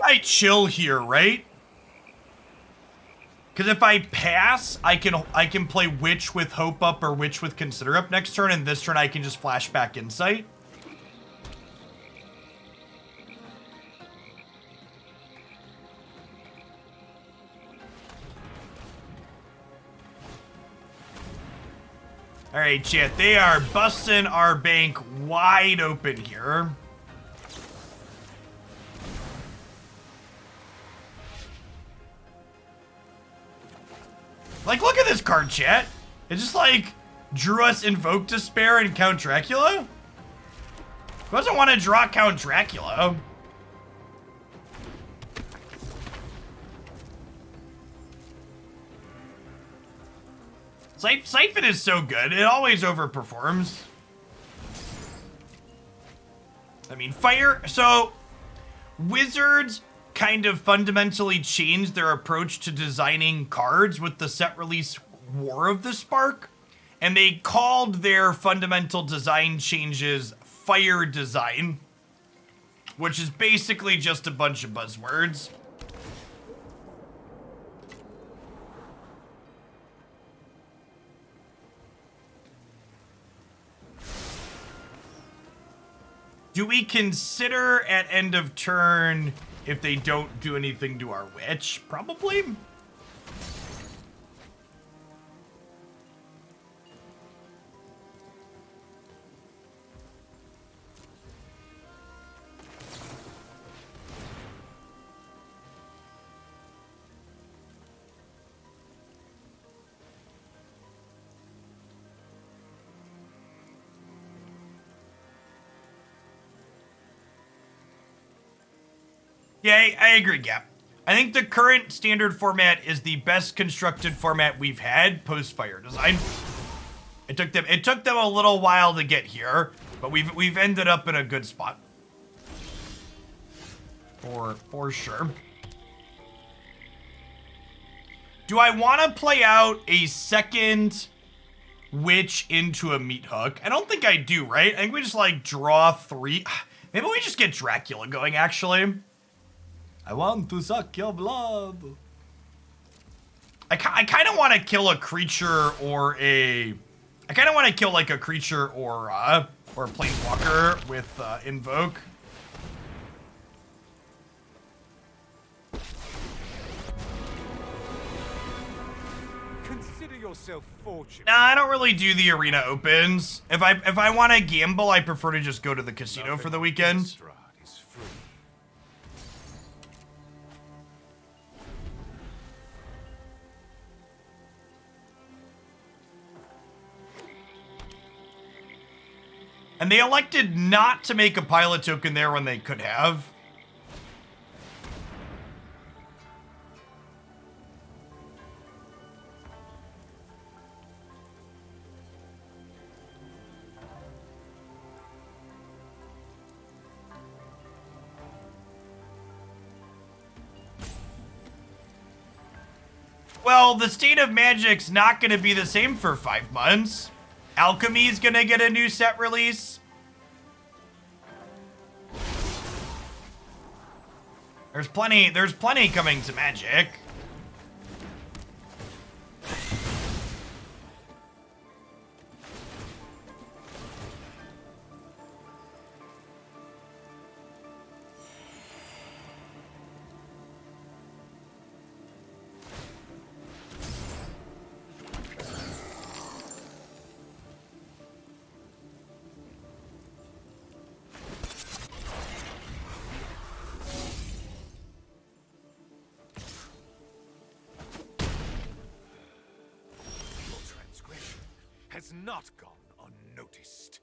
Speaker 1: I chill here, right? Because if I pass, I can play Witch with Hope Up or Witch with Consider Up next turn, and this turn I can just flashback Insight. All right, chat, they are busting our bank wide open here. Like, look at this card, chat. It just, like, drew us Invoke Despair and Count Dracula. Who doesn't want to draw Count Dracula? Siphon is so good. It always overperforms. I mean, so, Wizards kind of fundamentally changed their approach to designing cards with the set release War of the Spark, and they called their fundamental design changes Fire Design, which is basically just a bunch of buzzwords. Do we consider at end of turn if they don't do anything to our Witch? Probably. Yeah, I agree, Gap. I think the current standard format is the best constructed format we've had post Fire Design. It took them a little while to get here, but we've ended up in a good spot. For sure. Do I want to play out a second Witch into a Meathook? I don't think I do, right? I think we just like draw 3. Maybe we just get Dracula going, actually. I want to suck your blood. I kind of want to kill a creature or a... I kind of want to kill like a creature or a Planeswalker with Invoke.
Speaker 2: Consider yourself fortunate.
Speaker 1: Nah, I don't really do the arena opens. If I want to gamble, I prefer to just go to the casino for the weekend.
Speaker 2: Innistrad is free.
Speaker 1: And they elected not to make a pilot token there when they could have. Well, the state of Magic's not going to be the same for 5 months. Alchemy's going to get a new set release. There's plenty coming to Magic.
Speaker 2: Has not gone unnoticed.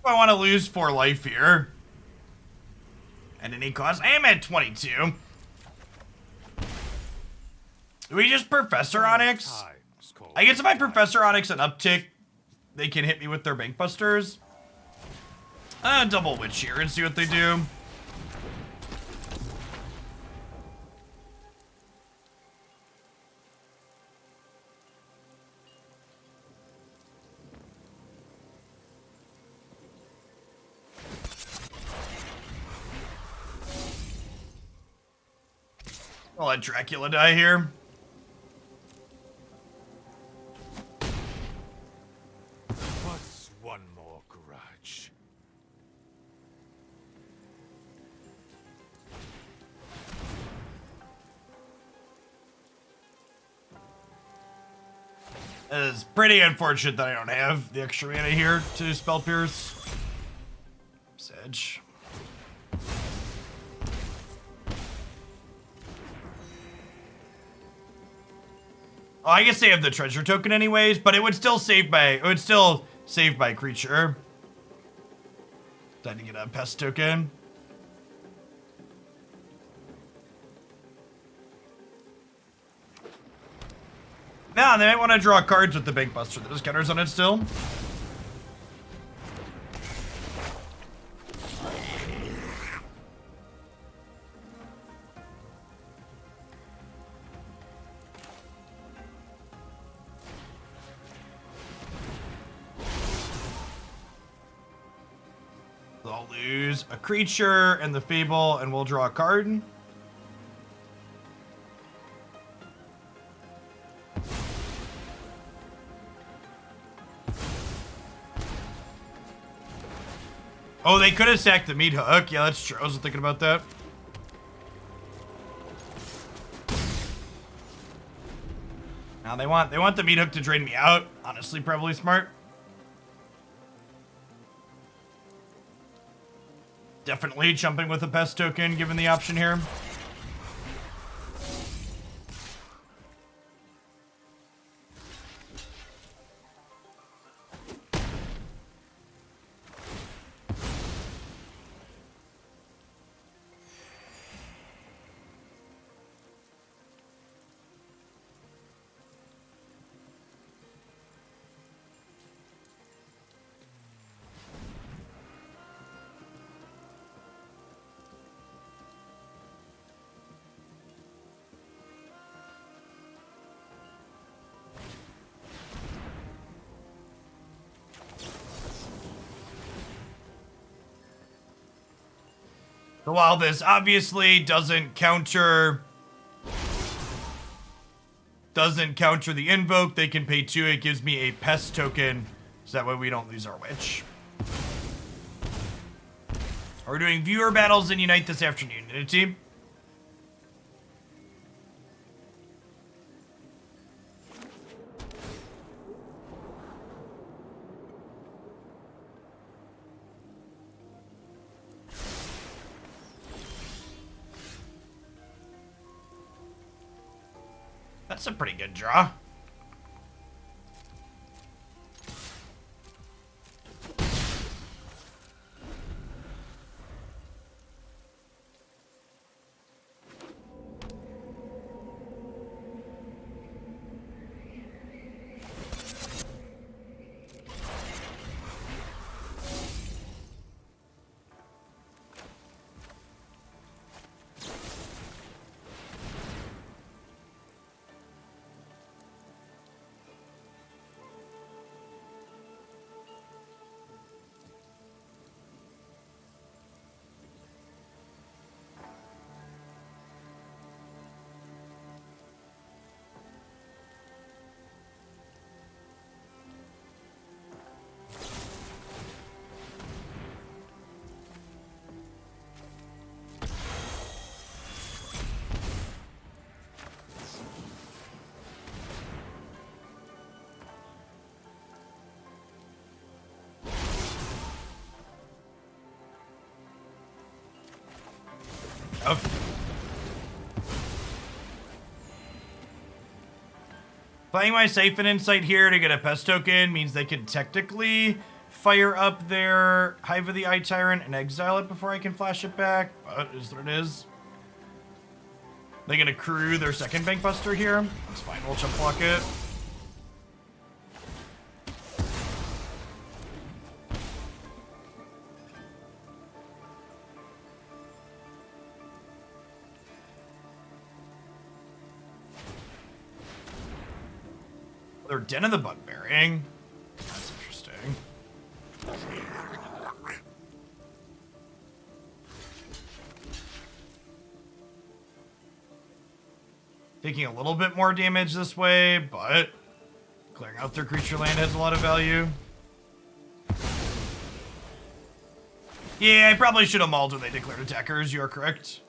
Speaker 1: I want to lose 4 life here. At any cost. I am at 22. Do we just Professor Onyx? I guess if I Professor Onyx an uptick, they can hit me with their Bankbusters. Double Witch here and see what they do. I'll let Dracula die here.
Speaker 2: What's one more grudge?
Speaker 1: It's pretty unfortunate that I don't have the extra mana here to Spell Pierce. Sedge. Oh, I guess they have the treasure token anyways, but it would still save my creature. Time to get a pest token. Now they might want to draw cards with the Bankbuster. There's counters on it still. I'll lose a creature and the Fable, and we'll draw a card. Oh, they could have sacked the Meathook. Yeah, that's true. I wasn't thinking about that. Now they want the Meathook to drain me out. Honestly, probably smart. Definitely jumping with a pest token, given the option here. So while this obviously doesn't counter the invoke, they can pay 2. It gives me a pest token, so that way we don't lose our witch. We're doing viewer battles in Unite this afternoon, team. That's a pretty good draw. Playing my Siphon Insight here to get a pest token means they can technically fire up their Hive of the Eye Tyrant and exile it before I can flash it back, but it is what it is. They're gonna crew their second Bank Buster here. That's fine, we'll jump block it. They're Den of the Bugbearing. That's interesting. Taking a little bit more damage this way, but clearing out their creature land has a lot of value. Yeah, I probably should have mauled when they declared attackers. You're correct.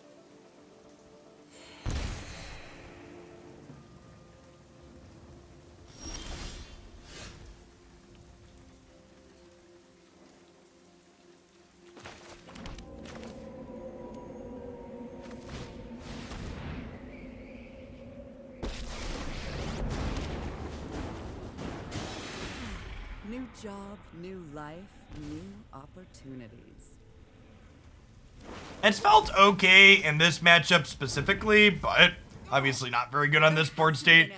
Speaker 3: New job, new life, new opportunities.
Speaker 1: It's felt okay in this matchup specifically, but obviously not very good on this board state.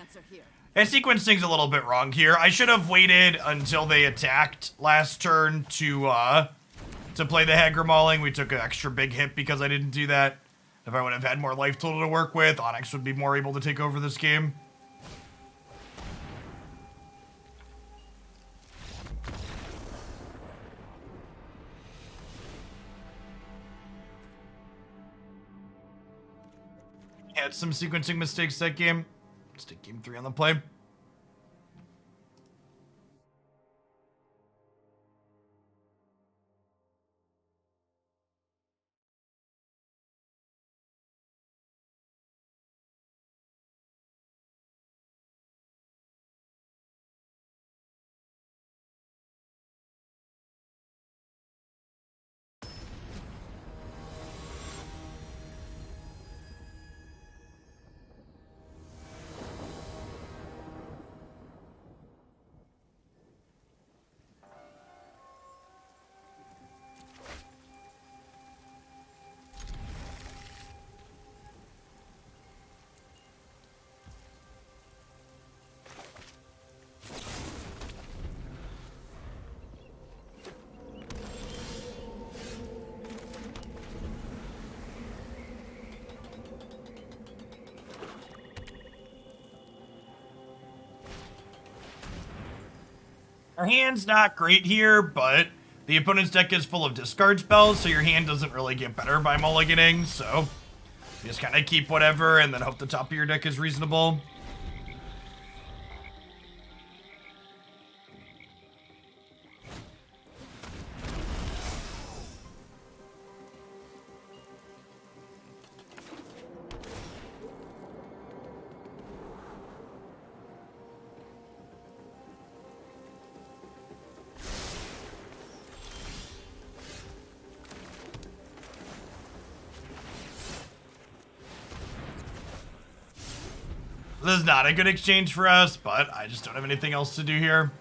Speaker 1: And sequencing's a little bit wrong here. I should have waited until they attacked last turn to play the Hagra Mauling. We took an extra big hit because I didn't do that. If I would have had more life total to work with, Onyx would be more able to take over this game. Had some sequencing mistakes that game. Let's take game 3 on the play. Our hand's not great here, but the opponent's deck is full of discard spells, so your hand doesn't really get better by mulliganing, so you just kind of keep whatever and then hope the top of your deck is reasonable. This is not a good exchange for us, but I just don't have anything else to do here.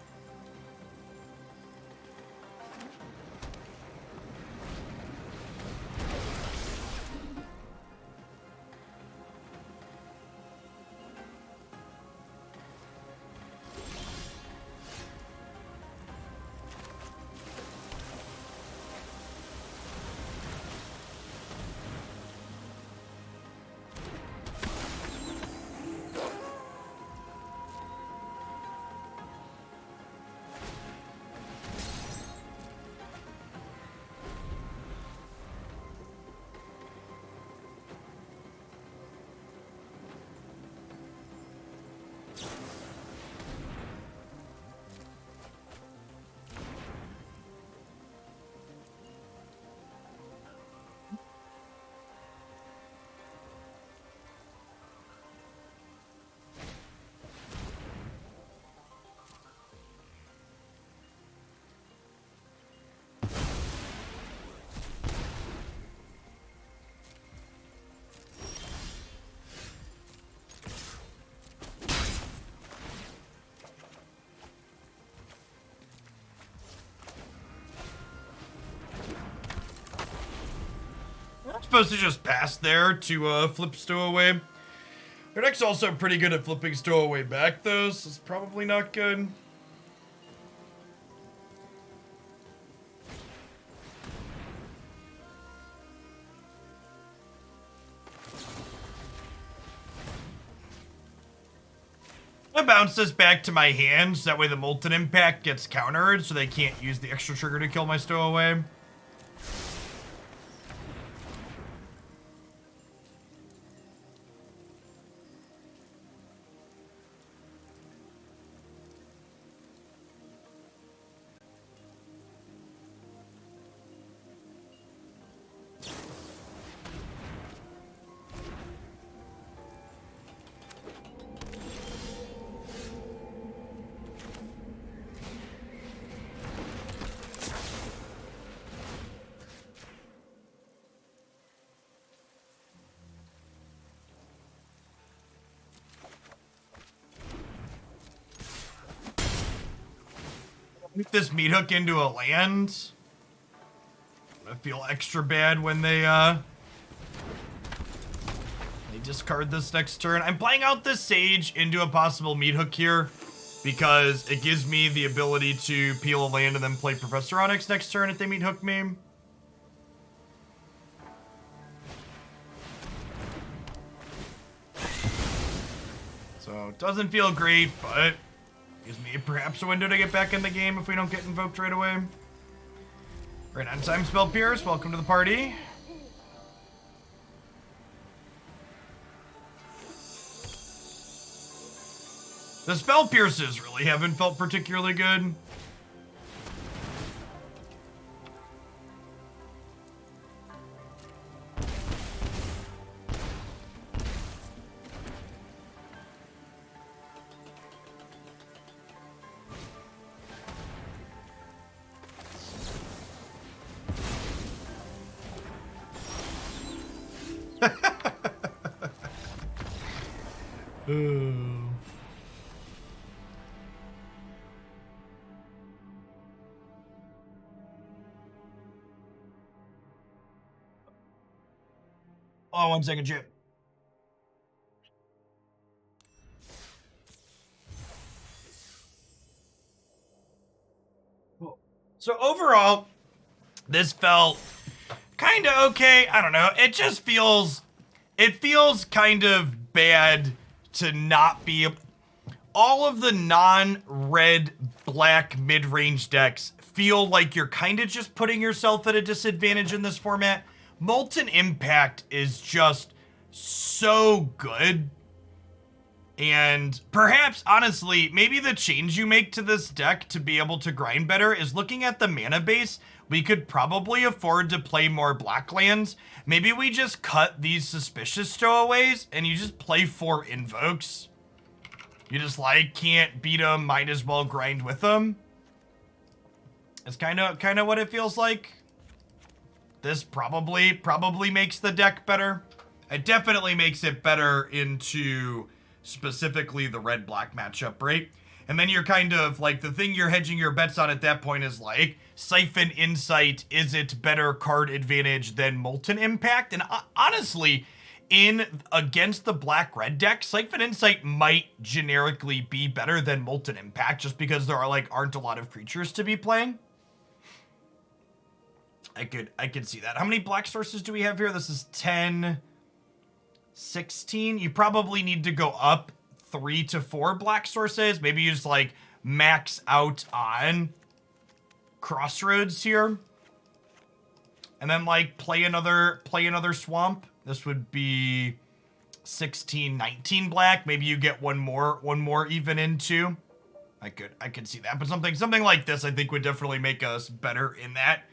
Speaker 1: I'm supposed to just pass there to flip Stowaway. Their deck's also pretty good at flipping Stowaway back, though, so it's probably not good. I bounce this back to my hands, that way the Molten Impact gets countered, so they can't use the extra trigger to kill my Stowaway. Make this Meathook into a land. I feel extra bad when they discard this next turn. I'm playing out this Sage into a possible Meathook here because it gives me the ability to peel a land and then play Professor Onyx next turn if they Meathook me. So it doesn't feel great, but gives me perhaps a window to get back in the game if we don't get invoked right away. Right on time, Spell Pierce. Welcome to the party. The Spell Pierces really haven't felt particularly good. Oh, 1 second, Chip. Cool. So overall, this felt kind of okay. I don't know. It just feels, it feels kind of bad to not be all of the non-red black mid-range decks feel like you're kind of just putting yourself at a disadvantage in this format. Molten Impact is just so good. And perhaps, honestly, maybe the change you make to this deck to be able to grind better is looking at the mana base. We could probably afford to play more black lands. Maybe we just cut these Suspicious Stowaways and you just play 4 Invokes. You just, like, can't beat them, might as well grind with them. It's kind of what it feels like. This probably makes the deck better. It definitely makes it better into specifically the red-black matchup, right? And then you're kind of, like, the thing you're hedging your bets on at that point is, like, Siphon Insight, is it better card advantage than Molten Impact? And honestly, against the black-red deck, Siphon Insight might generically be better than Molten Impact just because there aren't a lot of creatures to be playing. I could see that. How many black sources do we have here? This is 10, 16. You probably need to go up 3 to 4 black sources. Maybe you just like max out on Crossroads here. And then like play another swamp. This would be 16, 19 black. Maybe you get one more even into. I could see that. But something like this I think would definitely make us better in that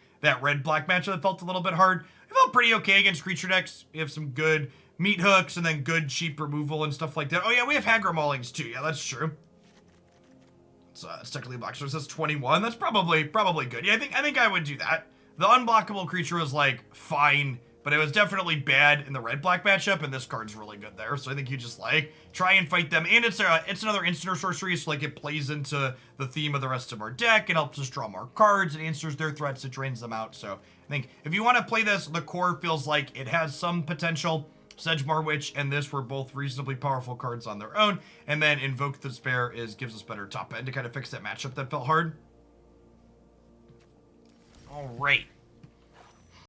Speaker 1: red-black matchup that felt a little bit hard. It felt pretty okay against creature decks. We have some good meat hooks and then good cheap removal and stuff like that. Oh yeah, we have Hagra Maulings too. Yeah, that's true. It's technically black, so it says 21. That's probably good. Yeah, I think I would do that. The unblockable creature was like fine, but it was definitely bad in the red-black matchup, and this card's really good there. So I think you just like try and fight them, and it's another instant or sorcery, so like it plays into the theme of the rest of our deck. It helps us draw more cards. It answers their threats. It drains them out. So I think if you want to play this, the core feels like it has some potential. Sedgemoor Witch and this were both reasonably powerful cards on their own, and then Invoke the Despair gives us better top end to kind of fix that matchup that felt hard. All right.